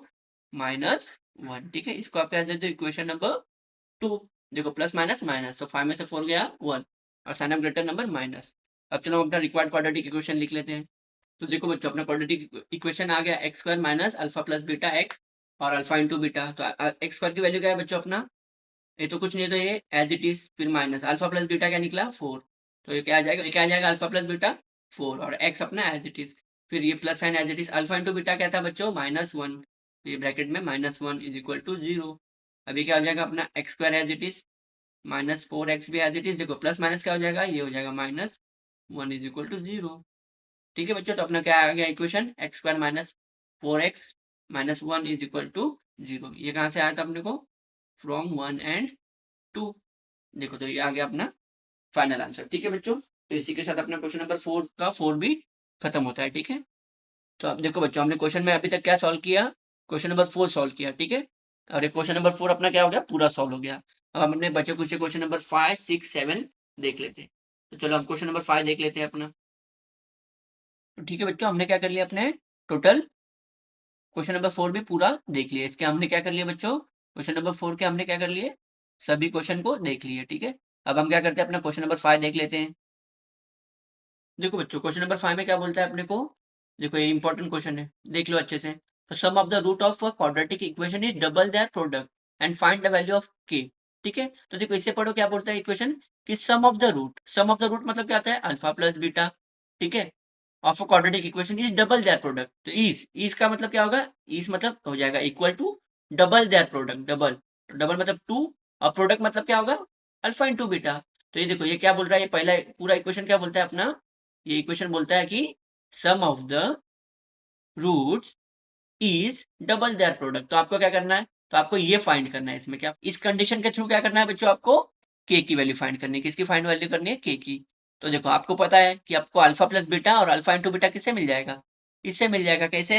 -1। ठीक है, इसको आप क्या दे दो इक्वेशन नंबर 2। देखो प्लस माइनस माइनस, तो 5 में से 4 गया 1, और sign of greater number minus. अब चलो हम अपना रिक्वायर्ड क्वाड्रेटिक इक्वेशन लिख लेते हैं। तो देखो बच्चों अपना क्वाड्रेटिक इक्वेशन आ गया x square minus alpha plus beta x और अल्फा इंटू बीटा, तो एक्स स्क्वायर की वैल्यू क्या है बच्चों अपना, ये तो कुछ नहीं है, तो ये एज इट इज, फिर माइनस अल्फा प्लस बीटा क्या निकला 4, तो ये क्या आ जाएगा, ये क्या आ जाएगा अल्फा प्लस बीटा 4, और एक्स अपना एज इट इज, फिर ये plus sign as it is, alpha into beta क्या था बच्चों -1, तो ये ब्रैकेट में -1 इज इक्वल टू 0। अभी क्या हो जाएगा अपना x square as it is -4x भी एज इट इज, देखो प्लस माइनस क्या हो जाएगा, ये हो जाएगा -1 इज इक्वल टू 0। ठीक है बच्चों, तो अपना क्या आ गया equation x square -4x -1 is equal to 0, ये कहाँ से आया था अपने को फ्रॉम 1 एंड 2। देखो तो ये आ गया अपना फाइनल आंसर। ठीक है बच्चों, तो इसी के साथ अपना क्वेश्चन नंबर 4 का 4 भी खत्म होता है। ठीक है, तो अब देखो बच्चों हमने क्वेश्चन में अभी तक क्या सॉल्व किया, क्वेश्चन नंबर 4 सॉल्व किया। ठीक है, और ये क्वेश्चन नंबर 4 अपना क्या हो गया पूरा सॉल्व हो गया। अब हम अपने बचे कुछ क्वेश्चन नंबर 5 6 7 देख लेते हैं। तो चलो हम क्वेश्चन नंबर 5 देख लेते हैं अपना। तो ठीक है बच्चों, हमने क्या कर लिया अपने टोटल क्वेश्चन नंबर 4 भी पूरा देख लिए। इसके हमने क्या कर लिया बच्चों, क्वेश्चन नंबर 4 के हमने क्या कर लिए, सभी क्वेश्चन को देख लिए। ठीक है, अब हम क्या करते हैं, अपना क्वेश्चन नंबर 5 देख लेते हैं। देखो बच्चों, क्वेश्चन नंबर 5 में क्या बोलता है अपने को, देखो ये इंपॉर्टेंट क्वेश्चन है, देख लो अच्छे से। तो sum of the root of a quadratic equation is double that product and find the value of K. ठीक है, तो देखो इससे पढ़ो क्या बोलता है इक्वेशन, कि sum of the root, sum of the root मतलब क्या आता है, अल्फा प्लस बीटा। ठीक है, of a quadratic equation is double that product. तो इज का मतलब क्या होगा, इज मतलब हो जाएगा equal to double that product, double, double मतलब टू, और प्रोडक्ट मतलब क्या होगा, अल्फा इंटू बीटा। तो ये देखो ये क्या बोल रहा है, ये पहला पूरा इक्वेशन क्या बोलता है अपना, ये इक्वेशन बोलता है कि sum of the roots is double their product. तो आपको क्या करना है, तो आपको ये फाइंड करना है, इसमें क्या, इस कंडीशन के थ्रू क्या करना है बच्चों, आपको के की वैल्यू फाइंड करनी है। किसकी फाइंड वैल्यू करनी है, के की। तो देखो आपको पता है कि आपको अल्फा प्लस बीटा और अल्फा इंटू बीटा किससे मिल जाएगा, इससे मिल जाएगा। कैसे,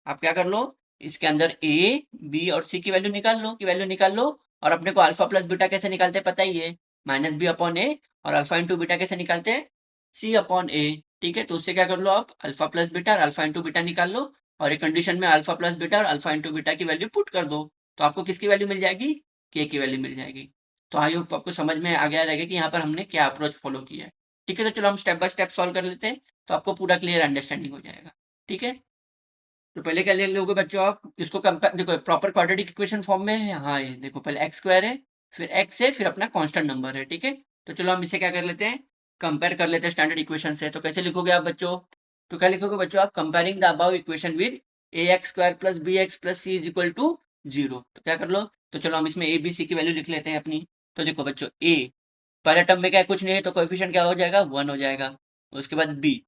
आप क्या कर लो, इसके अंदर ए बी और सी की वैल्यू निकाल लो, की वैल्यू निकाल लो। और अपने को अल्फा प्लस बीटा कैसे निकालते हैं पता ही है, माइनस बी अपॉन ए, और अल्फा इंटू बीटा कैसे निकालते हैं, सी अपॉन ए। ठीक है, तो उससे क्या कर लो आप, अल्फा प्लस बीटा और अल्फा इंटू बीटा निकाल लो, और एक कंडीशन में अल्फा प्लस बीटा और अल्फा इंटू बीटा की वैल्यू पुट कर दो। तो आपको किसकी वैल्यू मिल जाएगी, के की वैल्यू मिल जाएगी। तो आई होप आपको समझ में आ गया रहेगा कि यहाँ पर हमने क्या अप्रोच फॉलो किया है। ठीक है, तो चलो हम स्टेप बाय स्टेप सॉल्व कर लेते हैं, तो आपको पूरा क्लियर अंडरस्टैंडिंग हो जाएगा। ठीक है, तो पहले क्या ले लोगे बच्चों आप, इसको कंपेयर, देखो प्रॉपर क्वाड्रेटिक इक्वेशन फॉर्म में है। हाँ, ये देखो पहले एक्स स्क्वायर है, फिर एक्स है, फिर अपना कांस्टेंट नंबर है। ठीक है, तो चलो हम इसे क्या कर लेते हैं, कंपेयर कर लेते हैं स्टैंडर्ड इक्वेशन से। तो कैसे लिखोगे आप बच्चों, तो क्या लिखोगे बच्चों आप, comparing the above equation with A x square plus B x plus C is equal to 0। तो क्या कर लो, तो चलो हम इसमें ए बी सी की वैल्यू लिख लेते हैं अपनी। तो देखो बच्चों, ए पहले टर्म में क्या है, कुछ नहीं है, तो कोएफिशिएंट क्या हो जाएगा, 1 हो जाएगा। उसके बाद बी,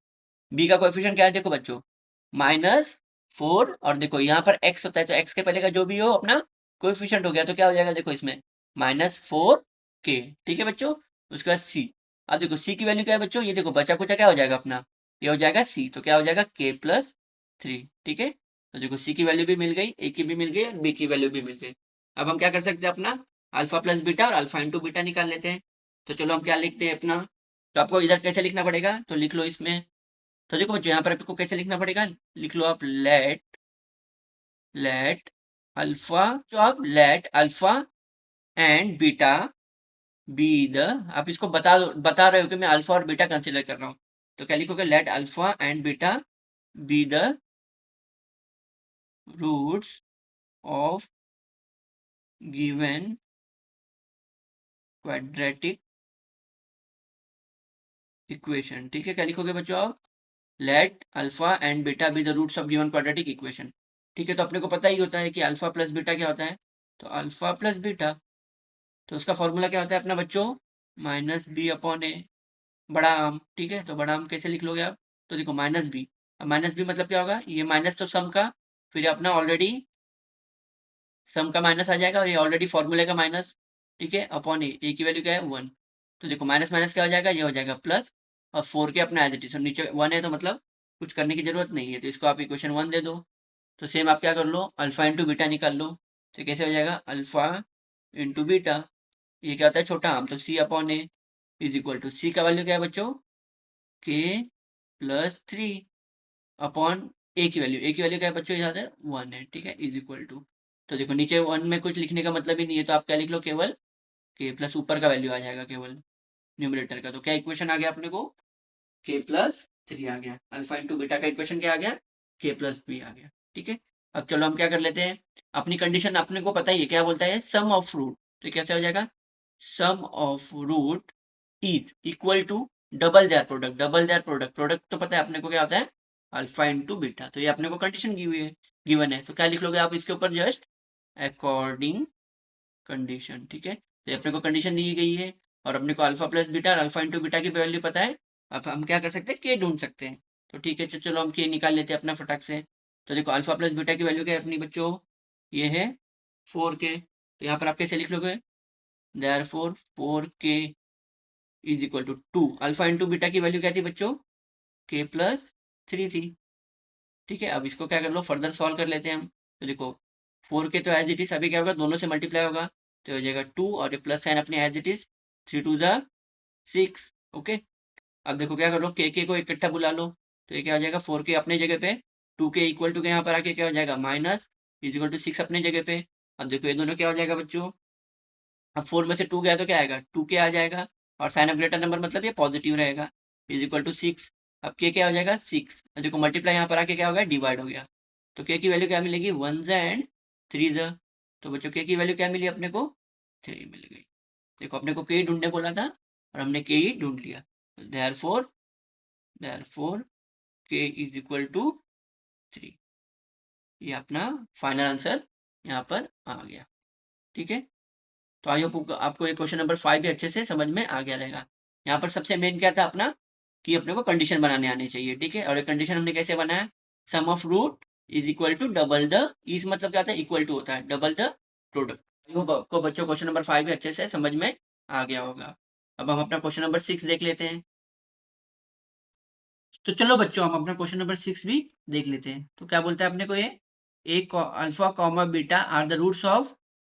बी का कोएफिशिएंट क्या है, देखो बच्चों -4, और देखो यहाँ पर x होता है, तो x के पहले का जो भी हो अपना कोएफिशिएंट हो गया, तो क्या हो जाएगा देखो इसमें -4k। ठीक है बच्चों, उसके बाद c, अब देखो c की वैल्यू क्या है बच्चों, ये देखो बचा कुचा क्या हो जाएगा अपना, ये हो जाएगा c, तो क्या हो जाएगा k+3। ठीक है, तो देखो c की वैल्यू भी मिल गई, a की भी मिल गई, और b की वैल्यू भी मिल गई। अब हम क्या कर सकते हैं, अपना अल्फा प्लस बीटा और अल्फा इंटू बीटा निकाल लेते हैं। तो चलो हम क्या लिखते हैं अपना, तो आपको इधर कैसे लिखना पड़ेगा, तो लिख लो इसमें। तो देखो बच्चों यहाँ पर आपको कैसे लिखना पड़ेगा, लिख लो आप, लेट अल्फा, जो आप let alpha and beta be the, आप इसको बता रहे हो कि मैं अल्फा और बीटा कंसीडर कर रहा हूँ। तो क्या लिखोगे, let alpha and beta be the roots of given quadratic equation. ठीक है, क्या लिखोगे बच्चों आप, let alpha and beta be the roots of given quadratic equation. ठीक है, तो अपने को पता ही होता है कि अल्फा प्लस बीटा क्या होता है, तो अल्फा प्लस बीटा, तो उसका फॉर्मूला क्या होता है अपना बच्चों, -b/a, बड़ा आम। ठीक है, तो बड़ा आम कैसे लिख लोगे आप, तो देखो -b, अब -b मतलब क्या होगा, ये माइनस तो सम का, फिर अपना ऑलरेडी सम का माइनस आ जाएगा, और ये ऑलरेडी फॉर्मूले का माइनस। ठीक है, अपॉन ए की वैल्यू क्या है 1। तो देखो माइनस माइनस क्या हो जाएगा, ये हो जाएगा प्लस, और 4 के अपना एज इट इज, नीचे 1 है, तो मतलब कुछ करने की जरूरत नहीं है, तो इसको आप इक्वेशन 1 दे दो। तो सेम आप क्या कर लो, अल्फा इंटू बीटा निकाल लो। तो कैसे हो जाएगा, अल्फा इंटू बीटा, ये क्या होता है छोटा आम, तो C upon A is equal to, C का वैल्यू क्या है बच्चों, k+3 अपॉन ए की वैल्यू क्या है बच्चों, याद है 1 है। ठीक है, इज इक्वल टू, तो देखो नीचे 1 में कुछ लिखने का मतलब ही नहीं है, तो आप क्या लिख लो, केवल के प्लस ऊपर का वैल्यू आ जाएगा केवल न्यूमरेटर का। तो क्या इक्वेशन आ गया अपने को, k+3 आ गया, अल्फा इंटू बीटा का इक्वेशन क्या आ गया, k+b आ गया। ठीक है, अब चलो हम क्या कर लेते हैं, अपनी कंडीशन अपने को पता ही है क्या बोलता है, सम ऑफ रूट। तो कैसे हो जाएगा, sum of root is equal to double their product, double their product, product तो पता है अपने को क्या होता है, अल्फा इंटू बीटा। तो ये अपने को कंडीशन गिवन है, तो क्या लिख लोगे आप इसके ऊपर, जस्ट अकॉर्डिंग कंडीशन। ठीक है, तो ये अपने को कंडीशन दी गई है, और अपने को अल्फा प्लस बीटा और अल्फा इंटू बीटा की वैल्यू पता है। अब हम क्या कर सकते हैं, के ढूंढ सकते हैं। तो ठीक है, चलो हम के निकाल लेते हैं अपना फटाक से। तो देखो अल्फा प्लस बीटा की वैल्यू क्या है अपनी बच्चों, ये है 4k। तो यहाँ पर आप कैसे लिख लोगे, therefore 4k is equal to 2, alpha into beta की वैल्यू क्या थी बच्चों, k+3 थी। ठीक है, अब इसको क्या कर लो, फर्दर सॉल्व कर लेते हैं हम। तो देखो 4k तो एज इट इज, अभी क्या होगा, दोनों से मल्टीप्लाई होगा, तो हो जाएगा 2, और ये प्लस साइन अपने एज इट इज, 3 2 ज़ा 6। ओके, अब देखो क्या कर लो, के को इकट्ठा बुला लो, तो ये क्या हो जाएगा, 4k अपने जगह पे 2 के इक्वल टू के यहाँ पर आके क्या हो जाएगा माइनस इज इक्वल टू 6 अपनी जगह पे। अब देखो ये दोनों क्या हो जाएगा बच्चों, अब 4 में से 2 गया तो क्या आएगा 2 के आ जाएगा, और साइन ऑफ ग्रेटर नंबर मतलब ये पॉजिटिव रहेगा, इज इक्वल टू 6। अब के क्या हो जाएगा 6, देखो मल्टीप्लाई यहाँ पर आके क्या हो गया डिवाइड हो गया, तो के की वैल्यू क्या मिलेगी 1 एंड 3 ज। तो बच्चों के की वैल्यू क्या मिली अपने को 3 मिल गई। देखो अपने को के ही ढूंढने बोला था और हमने के ही ढूंढ लिया। देयरफॉर के इज इक्वल टू 3। ये अपना फाइनल आंसर यहाँ पर आ गया। ठीक है, तो आई होप आपको ये क्वेश्चन नंबर 5 भी अच्छे से समझ में आ गया रहेगा। यहाँ पर सबसे मेन क्या था अपना कि अपने को कंडीशन बनाने आनी चाहिए। ठीक है, और ये कंडीशन हमने कैसे बनाया, sum of root is equal to double the, इस मतलब क्या होता है इक्वल टू होता है double the product. I hope आपको बच्चों क्वेश्चन नंबर 5 भी अच्छे से समझ में आ गया होगा। अब हम अपना क्वेश्चन नंबर 6 देख लेते हैं। तो चलो बच्चों हम अपना क्वेश्चन नंबर 6 भी देख लेते हैं। तो क्या बोलता है अपने को, ये alpha comma beta are the roots of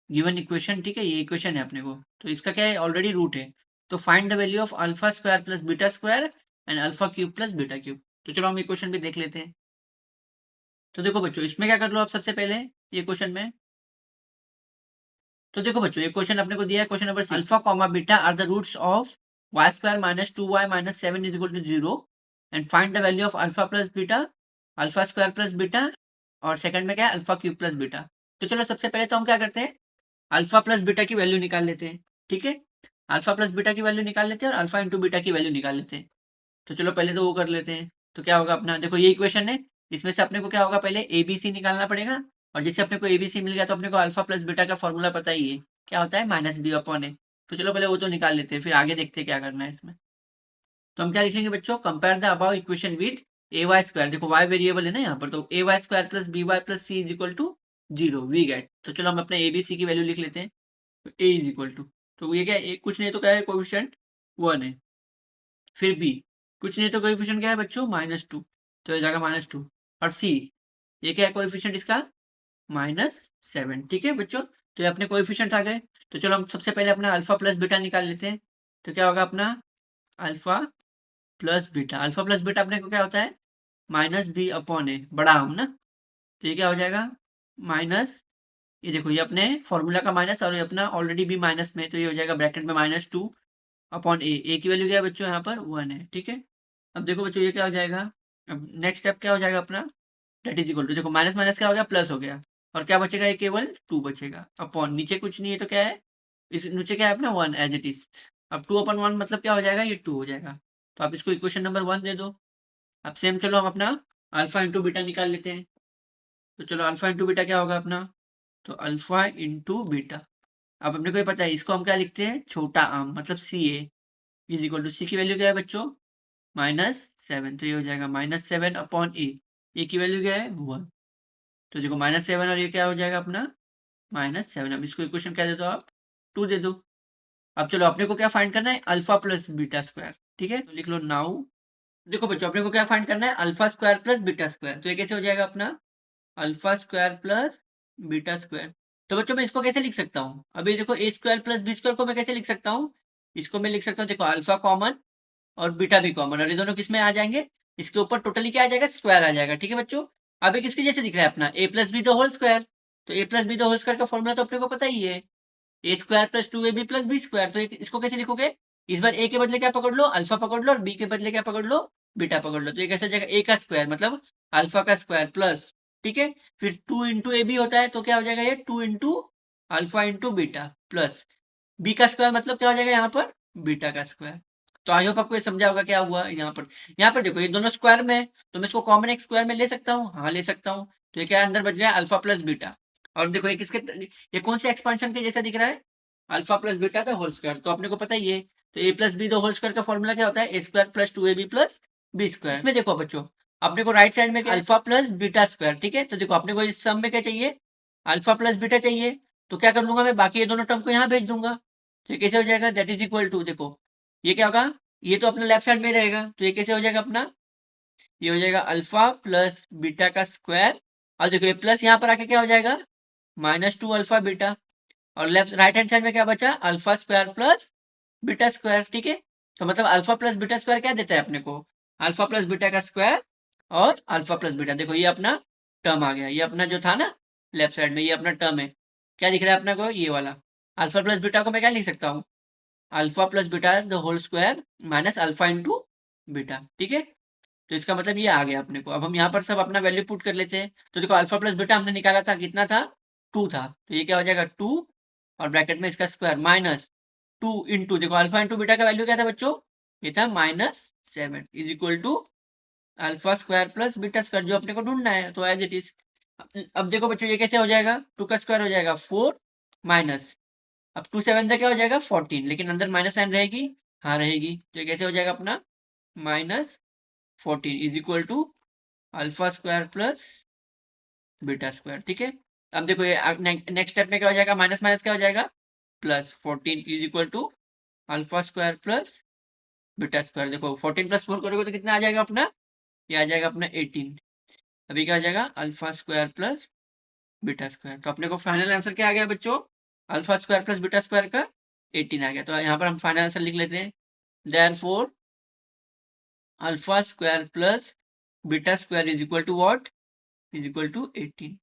given equation. ठीक है, ये इक्वेशन है अपने को, तो इसका क्या है ऑलरेडी रूट है। तो find the value of alpha square plus beta square and alpha cube plus beta cube. तो चलो हम इक्वेशन भी देख लेते हैं। तो देखो बच्चों इसमें क्या कर लो आप सबसे पहले, ये क्वेश्चन में तो देखो बच्चों ये क्वेश्चन अपने को दिया है question number alpha comma beta are the roots of y square minus 2y minus 7 is equal to 0 and find the value of alpha plus beta, alpha square plus beta, और सेकंड में क्या है अल्फा क्यूब प्लस बीटा। तो चलो सबसे पहले तो हम क्या करते हैं अल्फा प्लस बीटा की वैल्यू निकाल लेते हैं। ठीक है, अल्फा प्लस बीटा की वैल्यू निकाल लेते हैं और अल्फा इंटू बीटा की वैल्यू निकाल लेते हैं। तो चलो पहले तो वो कर लेते हैं। तो क्या होगा अपना, देखो ये इक्वेशन है, इसमें से अपने को क्या होगा पहले ए बी सी निकालना पड़ेगा, और जैसे अपने को ए बी सी मिल गया तो अपने को अल्फा प्लस बीटा का फॉर्मूला पता ही है, क्या होता है माइनस बी अपॉन ए। तो चलो पहले वो तो निकाल लेते हैं, फिर आगे देखते हैं क्या करना है इसमें। तो हम क्या लिखेंगे बच्चों, compare the above equation with A Y square, देखो वाई वेरिएबल है ना यहाँ पर, तो A Y square plus B Y plus C is equal to 0 we get. तो चलो हम अपने ए बी सी की वैल्यू लिख लेते हैं। तो ए इज इक्वल टू, तो ये क्या है कुछ नहीं तो क्या है कोएफिशिएंट 1 है, फिर बी कुछ नहीं तो कोएफिशिएंट क्या है बच्चों -2, तो ये जाएगा -2, और सी ये क्या है कोएफिशिएंट इसका -7। ठीक है बच्चों, तो ये अपने कोएफिशिएंट आ गए। तो चलो हम सबसे पहले अपना अल्फा प्लस बीटा निकाल लेते हैं। तो क्या होगा अपना alpha plus beta, alpha plus beta अपने को क्या होता है माइनस बी अपॉन ए, बड़ा हम ना, तो ये क्या हो जाएगा माइनस, ये देखो ये अपने फॉर्मूला का माइनस और ये अपना ऑलरेडी भी माइनस में, तो ये हो जाएगा ब्रैकेट में -2 अपॉन ए की वैल्यू क्या है बच्चों यहाँ पर 1 है। ठीक है, अब देखो बच्चों ये क्या हो जाएगा, अब नेक्स्ट स्टेप क्या हो जाएगा अपना डेट इज इक्वल टू, देखो माइनस माइनस क्या हो गया प्लस हो गया, और क्या बचेगा ये केवल 2 बचेगा अपॉन नीचे कुछ नहीं है, तो क्या है इस नीचे क्या है अपना 1 एज इट इज। अब 2 अपॉन 1 मतलब क्या हो जाएगा ये 2 हो जाएगा, तो आप इसको इक्वेशन नंबर 1 दे दो। अब सेम चलो हम अपना अल्फा इंटू बीटा निकाल लेते हैं। तो चलो अल्फा इंटू बीटा क्या होगा अपना, तो अल्फा इंटू बीटा, अब अपने को ये पता है इसको हम क्या लिखते हैं छोटा आम मतलब सी ए इज इक्वल टू, सी की वैल्यू क्या है बच्चों -7, तो ये हो जाएगा -7 अपॉन ए की वैल्यू क्या है 1, तो देखो -7 और ये क्या हो जाएगा अपना -7। अब इसको इक्वेशन क्या दे दो आप 2 दे दो। अब चलो अपने को क्या फाइंड करना है अल्फा प्लस बीटा स्क्वायर। ठीक है, तो लिख लो नाउ, देखो बच्चों अपने को क्या फाइंड करना है alpha square plus beta square, तो ये कैसे हो जाएगा अपना alpha square plus beta square. तो बच्चों मैं इसको कैसे लिख सकता हूँ, अभी देखो ए स्क्वायर प्लस बी स्क्वायर को मैं कैसे लिख सकता हूँ, इसको मैं लिख सकता हूँ देखो अल्फा कॉमन और बीटा भी कॉमन, और ये दोनों किस में आ जाएंगे इसके ऊपर टोटली क्या आ जाएगा स्क्वायर आ जाएगा। ठीक है बच्चों, अब ये किसके जैसे दिख रहा है अपना A plus B the whole square, तो A plus B the whole square का फॉर्मूला तो अपने को पता ही है A square plus 2ab plus B square. तो इसको कैसे लिखोगे, इस बार ए के बदले क्या पकड़ लो अल्फा पकड़ लो, और बी के बदले क्या पकड़ लो बीटा पकड़ लो, तो ये कैसे हो जाएगा ए का स्क्वायर मतलब अल्फा का स्क्वायर प्लस, ठीक है, फिर 2 इंटू ए बी होता है तो क्या हो जाएगा ये 2 into alpha into beta plus b का स्क्वायर मतलब क्या हो जाएगा यहाँ पर बीटा का स्क्वायर। तो आई होप आपको ये समझा होगा क्या हुआ यहाँ पर देखो ये दोनों स्क्वायर में है, तो मैं इसको कॉमन एक स्क्वायर में ले सकता हूँ, हाँ ले सकता हूँ। तो ये क्या अंदर बच गया अल्फा प्लस बीटा, और देखो ये किसके ये कौन से एक्सपांशन के जैसा दिख रहा है अल्फा प्लस बीटा का होल स्क्वायर, तो अपने को पता ही है। तो A plus B the whole square का फॉर्मूला क्या होता है A square plus 2ab plus B square. इसमें देखो बच्चों अपने को राइट साइड में अल्फा प्लस बीटा स्क्वायर, ठीक है, तो देखो अपने को इस सम में क्या चाहिए अल्फा प्लस बीटा चाहिए, तो क्या कर लूंगा मैं बाकी ये दोनों टर्म को यहाँ भेज दूंगा, तो ये कैसे हो जाएगा दैट इज इक्वल टू, देखो ये क्या होगा ये तो अपना लेफ्ट साइड में रहेगा, तो ये कैसे हो जाएगा अपना ये हो जाएगा अल्फा प्लस बीटा का स्क्वायर, और देखो ये प्लस यहाँ पर आके क्या हो जाएगा -2 अल्फा बीटा, और लेफ्ट राइट हैंड साइड में क्या बचा alpha square plus beta square. ठीक है, तो मतलब अल्फा प्लस बीटा स्क्वायर क्या देता है अपने को अल्फा प्लस बीटा का स्क्वायर और अल्फा प्लस बीटा। देखो ये अपना टर्म आ गया, ये अपना जो था ना लेफ्ट साइड में, ये अपना टर्म है। क्या दिख रहा है अपना को? ये वाला अल्फा प्लस बीटा को मैं क्या लिख सकता हूँ? Alpha plus beta the whole square minus alpha into beta. ठीक है, तो इसका मतलब ये आ गया अपने को। अब हम यहाँ पर सब अपना वैल्यू पुट कर लेते हैं। तो देखो अल्फा प्लस बीटा हमने निकाला था, कितना था? 2 था। तो ये क्या हो जाएगा? 2 और ब्रैकेट में इसका स्क्वायर माइनस 2 इंटू, देखो अल्फा इंटू बीटा का वैल्यू क्या था बच्चों? ये था -7 is equal to alpha square plus beta square, जो अपने को ढूंढना है। तो एज इट इज। अब देखो बच्चों ये कैसे हो जाएगा? 2 का स्क्वायर हो जाएगा 4 माइनस, अब 2 7 क्या हो जाएगा? 14, लेकिन अंदर माइनस साइन रहेगी। हाँ रहेगी। तो ये कैसे हो जाएगा अपना? -14 is equal to alpha square plus beta square. ठीक है, अब देखो ये नेक्स्ट स्टेप में क्या हो जाएगा? माइनस माइनस क्या हो जाएगा? +14 is equal to alpha square plus beta square. देखो 14 + 4 करोगे तो कितना आ जाएगा अपना? ये आ जाएगा अपना 18। अभी क्या आ जाएगा? Alpha square plus beta square. तो अपने को फाइनल आंसर क्या आ गया बच्चों? Alpha square plus beta square का 18 आ गया। तो यहाँ पर हम फाइनल आंसर लिख लेते हैं। Therefore alpha square plus beta square is equal to what? Is equal to 18।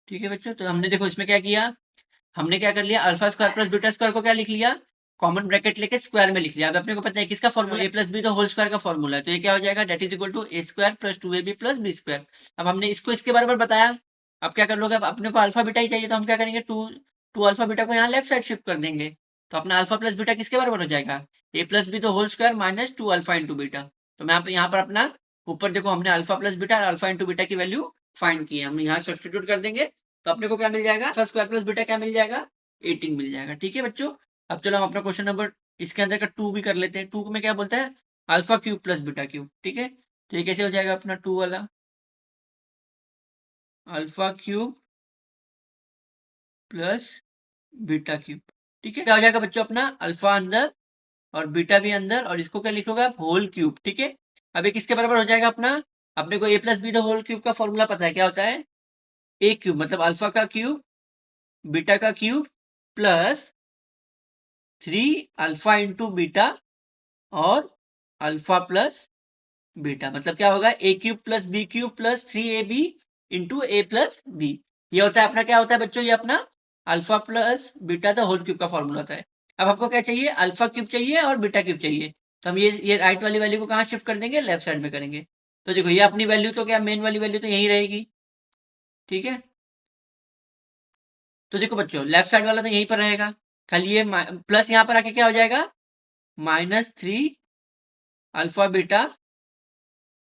ठीक है बच्चों, तो हमने देखो इसमें क्या किया, हमने क्या कर लिया? Alpha square plus beta square को क्या लिख लिया? कॉमन ब्रैकेट लेके स्क्वायर में लिख लिया। अब अपने को पता है किसका formula? A plus B the whole square का फॉर्मूला है। तो ये क्या हो जाएगा? That is equal to a square plus 2ab plus B square. अब हमने इसको इसके बराबर बताया। अब क्या कर लोगे? अब अपने को अल्फा बीटा ही चाहिए, तो हम क्या करेंगे? टू टू अल्फा बीटा को यहाँ लेफ्ट साइड शिफ्ट कर देंगे। तो अपना अल्फा प्लस बीटा किसके बराबर हो जाएगा? A plus B the whole square minus 2 alpha into beta. तो मैं यहाँ पर अपना ऊपर देखो हमने अल्फा प्लस बीटा और अल्फा इंटू बीटा की वैल्यू फाइंड की है, हम यहाँ सब्सटीट्यूट कर देंगे। तो अपने को क्या मिल जाएगा? अल्फा स्क्वायर प्लस बीटा क्या मिल जाएगा? 18 मिल जाएगा। ठीक है बच्चों, अब चलो हम अपना क्वेश्चन नंबर इसके अंदर का 2 भी कर लेते हैं। 2 में क्या बोलता है? Alpha cube plus beta cube. ठीक है, तो ये कैसे हो जाएगा अपना 2 वाला? Alpha cube plus beta cube. ठीक है, क्या हो जाएगा बच्चों? अपना अल्फा अंदर और बीटा भी अंदर, और इसको क्या लिखोगे आप? Whole cube. ठीक है, अब ये किसके बराबर हो जाएगा अपना? अपने को A plus B the whole cube का फॉर्मूला पता है, क्या होता है? ए क्यूब मतलब अल्फा का क्यूब बीटा का cube plus 3 alpha into beta और अल्फा प्लस बीटा। मतलब क्या होगा? A cube plus B cube plus 3ab into A plus B. ये होता है अपना, क्या होता है बच्चों? ये अपना alpha plus beta the whole cube का फॉर्मूला होता है। अब आपको क्या चाहिए? अल्फा क्यूब चाहिए और बीटा क्यूब चाहिए। तो हम ये राइट वाली वैल्यू को कहाँ शिफ्ट कर देंगे? लेफ्ट साइड में करेंगे। तो देखो ये अपनी वैल्यू तो क्या, मेन वाली वैल्यू तो यही रहेगी। ठीक है, तो देखो बच्चों लेफ्ट साइड वाला तो यहीं पर रहेगा, खाली ये प्लस यहाँ पर आके क्या हो जाएगा? -3 alpha beta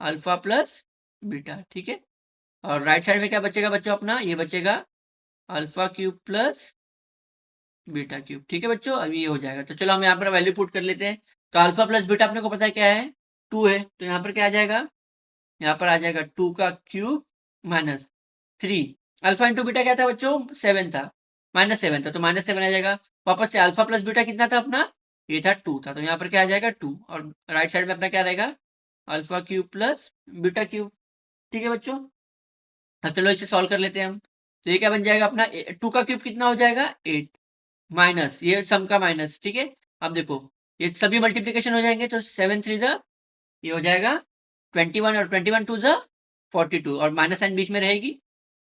alpha plus beta. ठीक है, और राइट साइड में क्या बचेगा बच्चों? अपना ये बचेगा alpha cube plus beta cube. ठीक है बच्चों, अब ये हो जाएगा। तो चलो हम यहाँ पर वैल्यू पुट कर लेते हैं। तो अल्फा प्लस बीटा अपने को पता है क्या है? 2 है। तो यहाँ पर क्या आ जाएगा? यहाँ पर आ जाएगा 2 का cube minus 3 alpha into beta क्या था बच्चों? 7 था, -7 था, तो -7 आ जाएगा। वापस से अल्फा प्लस बीटा कितना था अपना? ये था 2 था, तो यहाँ पर क्या आ जाएगा? 2, और राइट साइड में अपना क्या रहेगा? Alpha cube plus beta cube. ठीक है बच्चों, अब चलो इसे सॉल्व कर लेते हैं हम। तो ये क्या बन जाएगा अपना? 2 का क्यूब कितना हो जाएगा? 8 माइनस ये सम का माइनस। ठीक है, अब देखो ये सभी मल्टीप्लीकेशन हो जाएंगे, तो 7 3 ये हो जाएगा 21 और 21 2 42, और माइनस साइन बीच में रहेगी,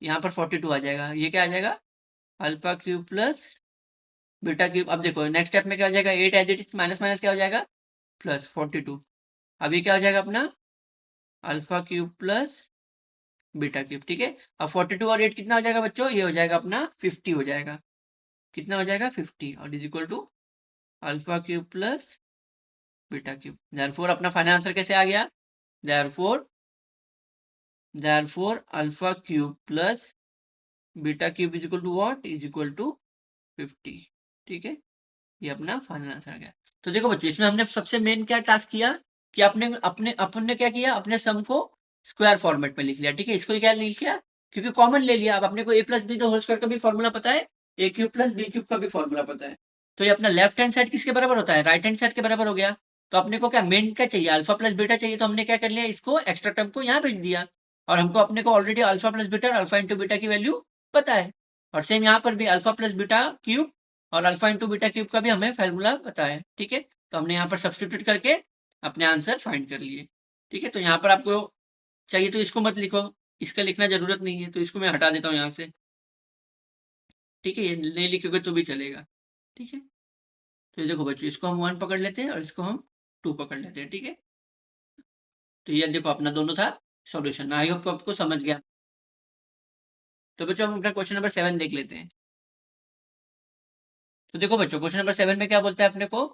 यहाँ पर 42 आ जाएगा। ये क्या आ जाएगा? Alpha cube plus beta cube. अब देखो नेक्स्ट स्टेप में क्या हो जाएगा? 8 as it is, minus minus क्या हो जाएगा? प्लस 42। अब ये क्या हो जाएगा अपना? Alpha cube plus beta cube. ठीक है, अब 42 और 8 कितना हो जाएगा बच्चों? ये हो जाएगा अपना 50 हो जाएगा। कितना हो जाएगा? 50, और is equal to alpha cube plus beta cube. Therefore अपना फाइनल आंसर कैसे आ गया? Therefore alpha cube plus beta cube is equal to what? Is equal to 50। ठीक है, ये अपना फाइनल आंसर आ गया। तो देखो बच्चों इसमें हमने सबसे मेन क्या टास्क किया कि अपने अपने अपन ने क्या किया? अपने सम को स्क्वायर फॉर्मेट में लिख लिया। ठीक है, इसको क्या लिख लिया? क्योंकि कॉमन ले लिया। अब अपने को A plus B the whole square का भी फॉर्मूला पता है, A cube plus B cube का भी फॉर्मूला पता है। तो ये अपना लेफ्ट हैंड साइड किसके बराबर होता है? राइट हैंड साइड के बराबर हो गया। तो अपने को क्या मेन क्या चाहिए? अल्फा प्लस बीटा चाहिए, तो हमने क्या कर लिया? इसको एक्स्ट्रा टर्म को यहाँ भेज दिया, और हमको अपने को ऑलरेडी अल्फा प्लस बीटा और अल्फा इंटू बीटा की वैल्यू पता है। और सेम यहाँ पर भी अल्फा प्लस बीटा क्यूब और अल्फा इंटू बीटा क्यूब का भी हमें फॉर्मूला पता है। ठीक है, तो हमने यहाँ पर सब्सटीट्यूट करके अपने आंसर फाइंड कर लिए। ठीक है, तो यहाँ पर आपको चाहिए तो इसको मत लिखो, इसका लिखना जरूरत नहीं है, तो इसको मैं हटा देता हूँ यहाँ से। ठीक है, ये नहीं लिखोगे तो भी चलेगा। ठीक है, तो ये देखो बच्चों, इसको हम 1 पकड़ लेते हैं और इसको हम 2 पकड़ लेते हैं। ठीक है, तो ये देखो अपना दोनों था सॉल्यूशन। आई होप आपको समझ गया। तो बच्चों हम अपना क्वेश्चन नंबर 7 देख लेते हैं। तो देखो बच्चों, क्वेश्चन नंबर 7 में क्या बोलता है अपने को,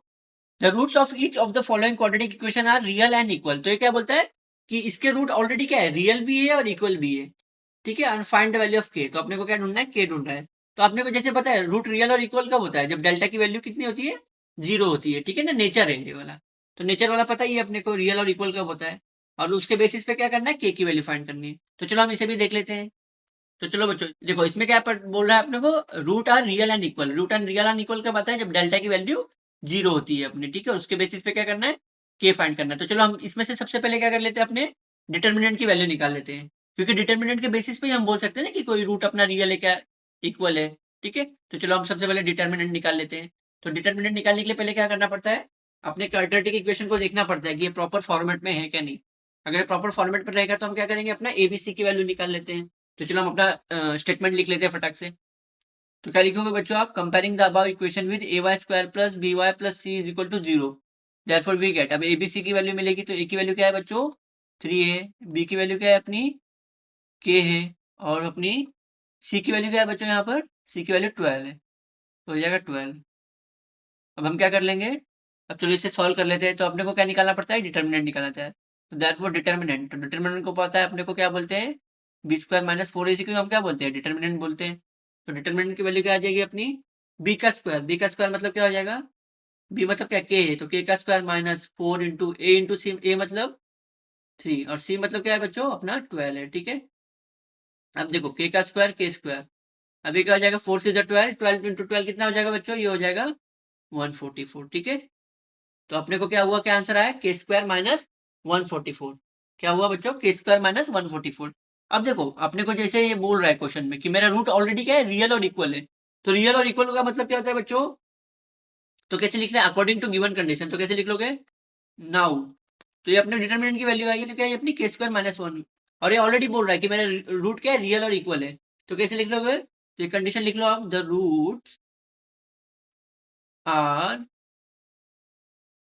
the roots of each of the following quadratic equation are real and equal. तो ये क्या बोलता है कि इसके रूट ऑलरेडी क्या है, रियल भी है और इक्वल भी है। ठीक है, and find the value of के। तो अपने को क्या ढूंढना है, के ढूंढना है। तो अपने को जैसे पता है रूट रियल और इक्वल कब होता है, जब डेल्टा की वैल्यू कितनी होती है, 0 होती है। ठीक है ना, नेचर है ये वाला। तो नेचर वाला पता ही है अपने को, रियल और इक्वल कब होता है। और उसके बेसिस पे क्या करना है, के की वैल्यू फाइंड करनी है। तो चलो हम इसे भी देख लेते हैं। तो चलो बच्चों देखो, इसमें क्या बोल रहा है अपने को, root are real and equal. Root and real and equal कब आता है, जब डेल्टा की वैल्यू 0 होती है अपनी। ठीक है, उसके बेसिस पे क्या करना है, के फाइंड करना है। तो चलो हम इसमें से सबसे पहले क्या कर लेते हैं, अपने डिटर्मिनेंट की वैल्यू निकाल लेते हैं। क्योंकि डिटर्मिनेंट के बेसिस पे ही हम बोल सकते हैं ना कि कोई रूट अपना रियल है क्या, इक्वल है। ठीक है, तो चलो हम सबसे पहले डिटर्मिनेंट निकाल लेते हैं। तो डिटर्मिनेंट निकालने के लिए पहले क्या करना पड़ता है, अपने क्वाड्रेटिक इक्वेशन को देखना पड़ता है कि ये प्रॉपर फॉर्मेट में है क्या नहीं। अगर प्रॉपर फॉर्मेट पर रहेगा तो हम क्या करेंगे, अपना एबीसी की वैल्यू निकाल लेते हैं। तो चलो हम अपना स्टेटमेंट लिख लेते हैं फटाक से। तो क्या लिखोगे बच्चों आप, comparing the above equation with A Y square plus B Y plus C is equal to 0, therefore we get. अब ए बी सी की वैल्यू मिलेगी, तो ए की वैल्यू क्या है बच्चों, 3 है। बी की वैल्यू क्या है अपनी, के है। और अपनी सी की वैल्यू क्या है बच्चों, यहाँ पर सी की वैल्यू 12 है, तो हो जाएगा 12। अब हम क्या कर लेंगे, अब चलो इसे सॉल्व कर लेते हैं। तो अपने को क्या निकालना पड़ता है, डिटर्मिनेंट निकालना है। तो देयरफॉर डिटर्मिनेंट, तो डिटर्मिनेंट को पता है अपने को क्या बोलते हैं, बी स्क्वायर माइनस 4 इसी को हम क्या बोलते हैं, डिटर्मिनेंट बोलते हैं। तो डिटर्मिनेंट की वैल्यू क्या आ जाएगी अपनी, बी का स्क्वायर। बी का स्क्वायर मतलब क्या हो जाएगा, बी मतलब क्या, के है, तो के का स्क्वायर माइनस 4 इंटू सी। ए मतलब 3 और सी मतलब क्या है बच्चों, अपना 12 है। ठीक है, अब देखो के का स्क्वायर के स्क्वायर, अभी क्या हो जाएगा, 4 से 12, 12 इंटू 12 कितना हो जाएगा बच्चों, ये हो जाएगा 144। ठीक है, तो अपने को क्या हुआ, क्या आंसर आया, के स्क्वायर माइनस 144। क्या हुआ बच्चों, के स्क्वायर माइनस 144। अब देखो अपने को जैसे ये बोल रहा है क्वेश्चन में कि मेरा रूट ऑलरेडी क्या है, रियल और इक्वल है। तो रियल और इक्वल का मतलब क्या होता है बच्चों, तो कैसे लिख रहे हैं, अकॉर्डिंग टू गिवन कंडीशन। तो कैसे लिख लोगे, नाउ। तो ये अपने डिटर्मिनेंट की वैल्यू आएगी, तो क्या है अपनी के स्क्वायर माइनस 1। और ये ऑलरेडी बोल रहा है कि मेरा रूट क्या है, रियल और इक्वल है। तो कैसे लिख लोगे, तो ये कंडीशन लिख लो आप, the roots are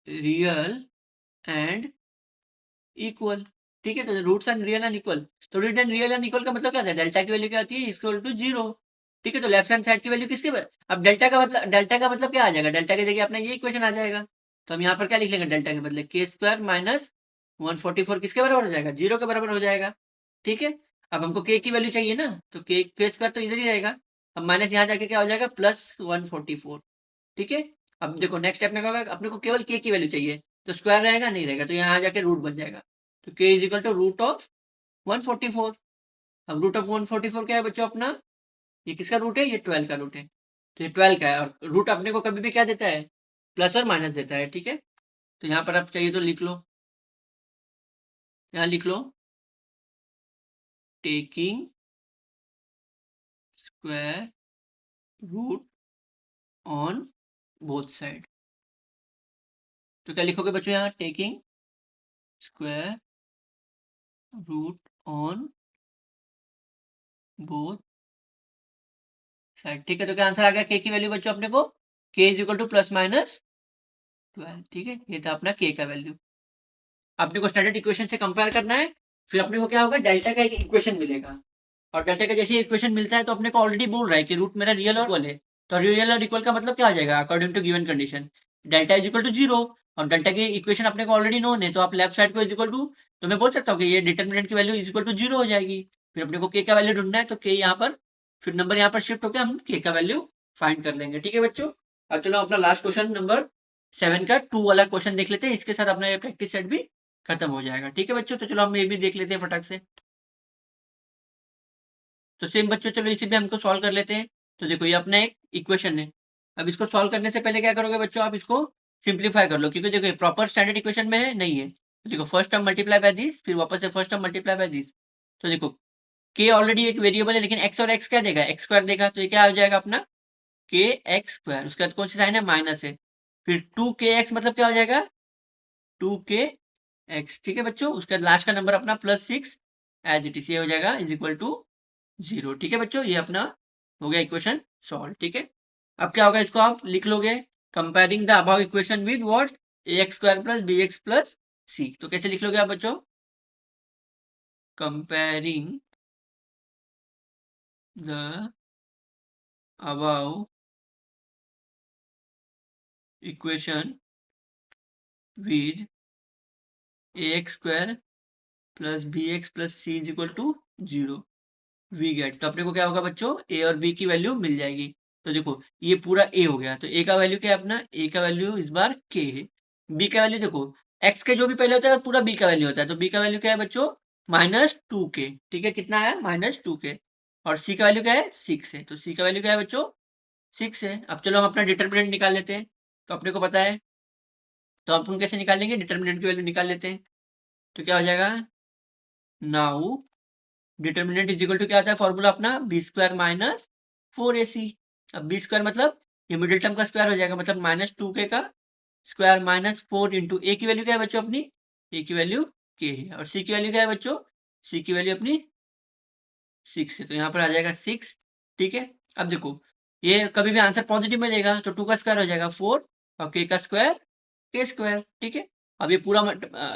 real and equal. ठीक है, तो roots and real and equal. तो root and real and equal का मतलब क्या होता है, डेल्टा की वैल्यू क्या होती है, इक्वल टू 0। ठीक है, तो लेफ्ट हैंड साइड की वैल्यू किसके अब डेल्टा का मतलब क्या आ जाएगा, डेल्टा की जगह अपना ये इक्वेशन आ जाएगा। तो हम यहाँ पर क्या लिख लेंगे, डेल्टा के बदले के स्क्वायर माइनस 144 किसके बराबर हो जाएगा, 0 के बराबर हो जाएगा। ठीक है, अब हमको के की वैल्यू चाहिए ना, तो के स्क्वायर तो इधर ही रहेगा। अब माइनस यहाँ जाके क्या हो जाएगा, प्लस 144। ठीक है, अब देखो नेक्स्ट स्टेप में क्या होगा, अपने को केवल के की वैल्यू चाहिए। तो स्क्वायर रहेगा नहीं रहेगा, तो यहाँ जाके रूट बन जाएगा। तो k is equal to root of 144। अब रूट ऑफ 144 क्या है बच्चों अपना, ये किसका रूट है, ये 12 का रूट है। तो ये 12 का है, और रूट अपने को कभी भी क्या देता है, प्लस और माइनस देता है। ठीक है, तो यहाँ पर आप चाहिए तो लिख लो, यहाँ लिख लो, taking square root on both side. तो क्या लिखोगे बच्चों, यहाँ taking square root on both side. ठीक है, तो क्या आंसर आ गया, के की वैल्यू बच्चों अपने को, के is equal two plus minus 12। ठीक है, ये था अपना के का वैल्यू। अपने को स्टैंडर्ड इक्वेशन से कंपेयर करना है, फिर अपने को क्या होगा, डेल्टा का एक इक्वेशन मिलेगा। और डेल्टा का जैसे इक्वेशन मिलता है तो अपने को ऑलरेडी बोल रहा है कि रूट मेरा रियल और इक्वल है। तो रियल और इक्वल का मतलब क्या हो जाएगा, according to given condition delta is equal to 0। और डेल्टा की इक्वेशन अपने को ऑलरेडी नोन है, तो आप लेफ्ट साइड को इज इक्वल टू, तो मैं बोल सकता हूँ कि ये डिटर्मिनेंट की वैल्यू इज इक्वल टू 0 हो जाएगी। फिर अपने को के का वैल्यू ढूंढना है, तो के यहाँ पर फिर नंबर यहाँ पर शिफ्ट होकर हम के का वैल्यू फाइंड कर लेंगे। ठीक है बच्चों, अब चलो अपना लास्ट क्वेश्चन नंबर 7 का 2 वाला क्वेश्चन देख लेते हैं। इसके साथ अपना ये प्रैक्टिस सेट भी खत्म हो जाएगा। ठीक है बच्चों, तो चलो हम ये भी देख लेते हैं फटाक से। तो सेम बच्चों चलो इसे भी हमको सॉल्व कर लेते हैं। तो देखो ये अपना एक इक्वेशन है। अब इसको सॉल्व करने से पहले क्या करोगे बच्चों, आप इसको सिंप्लीफाई कर लो, क्योंकि देखो प्रॉपर स्टैंडर्ड इक्वेशन में है नहीं है। तो देखो first term multiply by this, फिर वापस से first term multiply by this. तो देखो के ऑलरेडी एक वेरिएबल है, लेकिन एक्स और एक्स क्या देगा, एक्स स्क्वायर देगा। तो ये क्या हो जाएगा अपना के एक्स स्क्वायर, उसके बाद कौन सी साइन है, माइनस है। फिर 2 के एक्स मतलब क्या हो जाएगा, 2 के एक्स। ठीक है बच्चों, उसके बाद लास्ट का नंबर अपना +6 एज इट इज, ये हो जाएगा इज इक्वल टू 0। ठीक है बच्चों, ये अपना हो गया इक्वेशन सॉल्व। ठीक है, अब क्या होगा, इसको आप लिख लोगे comparing the above equation with what, ax² plus bx plus c। तो कैसे लिख लोगे आप बच्चों, comparing the above equation with ax² plus bx plus c is equal to 0 we get. तो अपने को क्या होगा बच्चों, ए और बी की वैल्यू मिल जाएगी। तो देखो ये पूरा ए हो गया, तो ए का वैल्यू क्या है अपना, ए का वैल्यू इस बार के है। बी का वैल्यू देखो, एक्स के जो भी पहले होता है पूरा बी का वैल्यू होता है, तो बी का वैल्यू क्या है बच्चों, -2k। ठीक है, कितना है, -2k। और सी का वैल्यू क्या है, 6 है। तो सी का वैल्यू क्या है बच्चों, 6 है। अब चलो हम अपना डिटर्मिनेंट निकाल लेते हैं, तो अपने को पता है, तो अपन कैसे निकालेंगे, डिटर्मिनेंट की वैल्यू निकाल लेते हैं। तो क्या हो जाएगा, now determinant is equal to क्या होता है फॉर्मूला अपना, b² माइनस 4ac। अब b² मतलब ये मिडिल टर्म का स्क्वायर हो जाएगा, मतलब -2k का स्क्वायर माइनस 4 इंटू ए की वैल्यू क्या है बच्चों अपनी, ए की वैल्यू k है, और c की वैल्यू क्या है बच्चों, c की वैल्यू अपनी 6 है। तो यहाँ पर आ जाएगा 6। ठीक है, अब देखो ये कभी भी आंसर पॉजिटिव में देगा, तो 2 का स्क्वायर हो जाएगा 4 और k का स्क्वायर k²। ठीक है, अब ये पूरा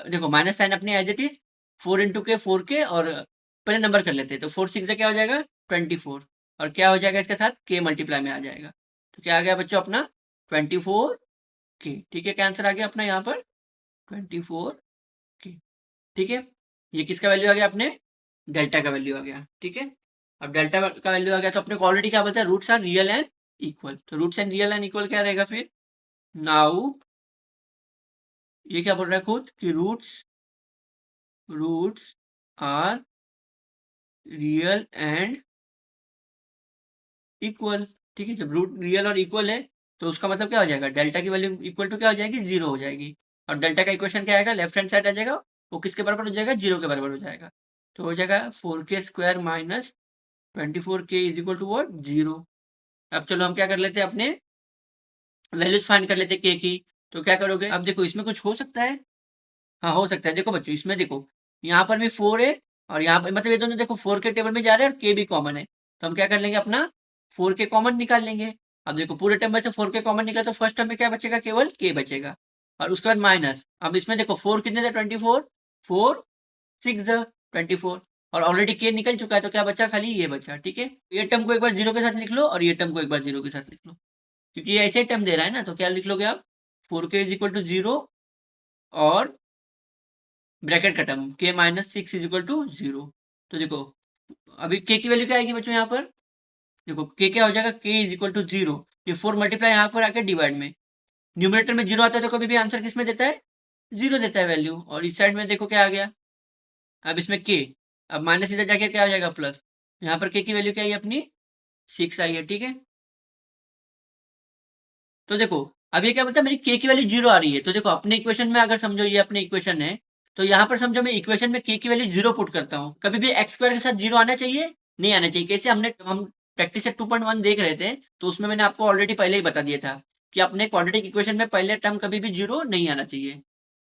देखो माइनस साइन अपनी एज इट इज, 4 इंटू के 4k, और पहले नंबर कर लेते हैं, तो 4 6 से क्या हो जाएगा 24, और क्या हो जाएगा इसके साथ k मल्टीप्लाई में आ जाएगा। तो क्या आ गया बच्चों अपना 24k। ठीक है, क्या आंसर आ गया अपना यहाँ पर 24k। ठीक है, ये किसका वैल्यू आ गया अपने, डेल्टा का वैल्यू आ गया। ठीक है, अब डेल्टा का वैल्यू आ गया, तो अपने को ऑलरेडी क्या बता, roots are real and equal. तो roots and real and equal क्या रहेगा फिर, नाउ ये क्या बोल रहा है खुद कि roots are real and equal. ठीक है, जब रूट रियल और इक्वल है तो उसका मतलब क्या हो जाएगा, डेल्टा की वैल्यू इक्वल टू क्या हो जाएगी, 0 हो जाएगी। और डेल्टा का इक्वेशन क्या आएगा, लेफ्ट हैंड साइड आ जाएगा, वो किसके बराबर हो जाएगा, 0 के बराबर हो जाएगा। तो हो जाएगा 4k² minus 24k is equal to what, 0। अब चलो हम क्या कर लेते हैं, अपने वैल्यूज फाइंड कर लेते हैं के की। तो क्या करोगे, अब देखो इसमें कुछ हो सकता है, हाँ हो सकता है। देखो बच्चों इसमें देखो, यहाँ पर भी 4 है, और यहाँ पर मतलब ये दोनों देखो 4 के टेबल में जा रहे हैं और के भी कॉमन है, तो हम क्या कर लेंगे अपना 4 के कॉमन निकाल लेंगे। अब देखो पूरे टर्म में से 4 के कॉमन निकला, तो फर्स्ट टर्म में क्या बचेगा, केवल के बचेगा, और उसके बाद माइनस। अब इसमें देखो 4 कितने थे, 24, 4 6 24, और ऑलरेडी के निकल चुका है, तो क्या बचा, खाली ये बचा। ठीक है, ये टर्म को एक बार 0 के साथ लिख लो, और ये टर्म को एक बार 0 के साथ लिख लो, क्योंकि ये ऐसे ही टर्म दे रहा है ना, तो क्या लिख लोगे आप, 4k इज इक्वल टू 0, और ब्रैकेट का term k minus 6 is equal to 0। तो देखो अभी k की वैल्यू क्या आएगी बच्चों, यहाँ पर देखो k क्या हो जाएगा, k इज इक्वल टू 0, ये 4 मल्टीप्लाई यहाँ पर आकर डिवाइड में, न्यूमरेटर में 0 आता है तो कभी भी आंसर किस में देता है, 0 देता है वैल्यू। और इस साइड में देखो क्या आ गया, अब इसमें k, अब माइनस इधर जाके क्या हो जाएगा प्लस, यहाँ पर k की वैल्यू क्या आई अपनी 6 आई है। ठीक है, तो देखो अब ये क्या मतलब मेरी k की वैल्यू 0 आ रही है, तो देखो अपने इक्वेशन में अगर समझो ये अपने इक्वेशन है, तो यहाँ पर समझो मैं इक्वेशन में k की वैल्यू 0 पुट करता हूँ, कभी भी x² के साथ 0 आना चाहिए, नहीं आना चाहिए। कैसे, हम प्रैक्टिस सेट 2.1 देख रहे थे, तो उसमें मैंने आपको ऑलरेडी पहले ही बता दिया था कि अपने क्वाड्रेटिक इक्वेशन में पहले टर्म कभी भी 0 नहीं आना चाहिए।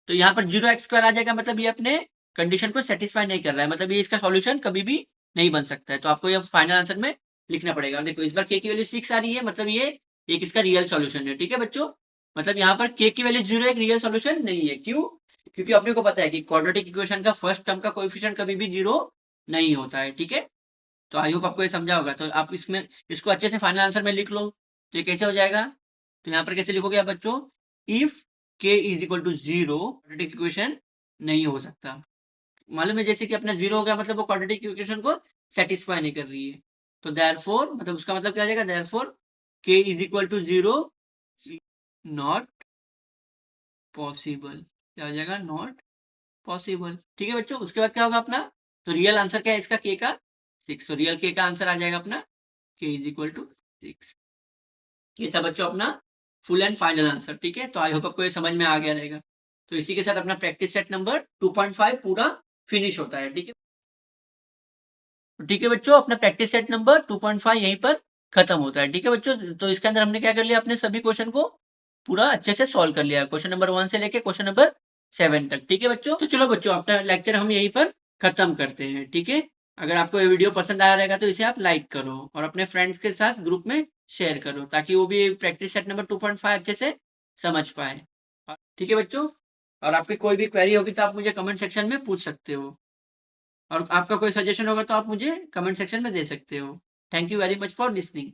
तो यहाँ पर 0x² आ जाएगा, मतलब ये अपने कंडीशन को सेटिस्फाई नहीं कर रहा है, मतलब ये इसका सॉल्यूशन कभी भी नहीं बन सकता है, तो आपको ये फाइनल आंसर में लिखना पड़ेगा। देखो इस बार k की वैल्यू 6 आ रही है, मतलब ये एक इसका रियल सॉल्यूशन है। ठीक है बच्चों, मतलब यहाँ पर k की वैल्यू 0 एक रियल सॉल्यूशन नहीं है। क्यों, क्योंकि अपने को पता है कि क्वाड्रेटिक इक्वेशन का फर्स्ट टर्म का कोएफिशिएंट कभी भी 0 नहीं होता है। ठीक है, तो आई होप आपको ये समझा होगा, तो आप इसमें इसको अच्छे से फाइनल आंसर में लिख लो। तो ये कैसे हो जाएगा, तो यहाँ पर कैसे लिखोगे आप बच्चों, if k is equal to 0 quadratic equation नहीं हो सकता। मालूम है जैसे कि अपना 0 हो गया, मतलब वो क्वाड्रेटिक इक्वेशन को सेटिस्फाई नहीं कर रही है। तो देयरफॉर मतलब उसका मतलब क्या आ जाएगा, therefore k is equal to 0 not possible. क्या हो जाएगा, नॉट पॉसिबल। ठीक है बच्चों, उसके बाद क्या होगा अपना, तो रियल आंसर क्या है इसका, k का 6, तो रियल k का आंसर आ जाएगा अपना k इज इक्वल टू 6। ये था बच्चों अपना फुल एंड फाइनल आंसर। ठीक है, तो आई होप आपको ये समझ में आ गया रहेगा। तो इसी के साथ अपना प्रैक्टिस सेट नंबर 2.5 पूरा फिनिश होता है। ठीक है, ठीक है बच्चों, अपना प्रैक्टिस सेट नंबर 2.5 यहीं पर खत्म होता है। ठीक है बच्चों, तो इसके अंदर हमने क्या कर लिया, अपने सभी क्वेश्चन को पूरा अच्छे से सॉल्व कर लिया, क्वेश्चन नंबर 1 से लेके क्वेश्चन नंबर 7 तक। ठीक है बच्चों, तो चलो बच्चों अपना लेक्चर हम यहीं पर खत्म करते हैं। ठीक है, अगर आपको ये वीडियो पसंद आया रहेगा तो इसे आप लाइक करो और अपने फ्रेंड्स के साथ ग्रुप में शेयर करो ताकि वो भी प्रैक्टिस सेट नंबर 2.5 अच्छे से समझ पाए। ठीक है बच्चों, और आपकी कोई भी क्वेरी होगी तो आप मुझे कमेंट सेक्शन में पूछ सकते हो, और आपका कोई सजेशन होगा तो आप मुझे कमेंट सेक्शन में दे सकते हो। Thank you very much for listening.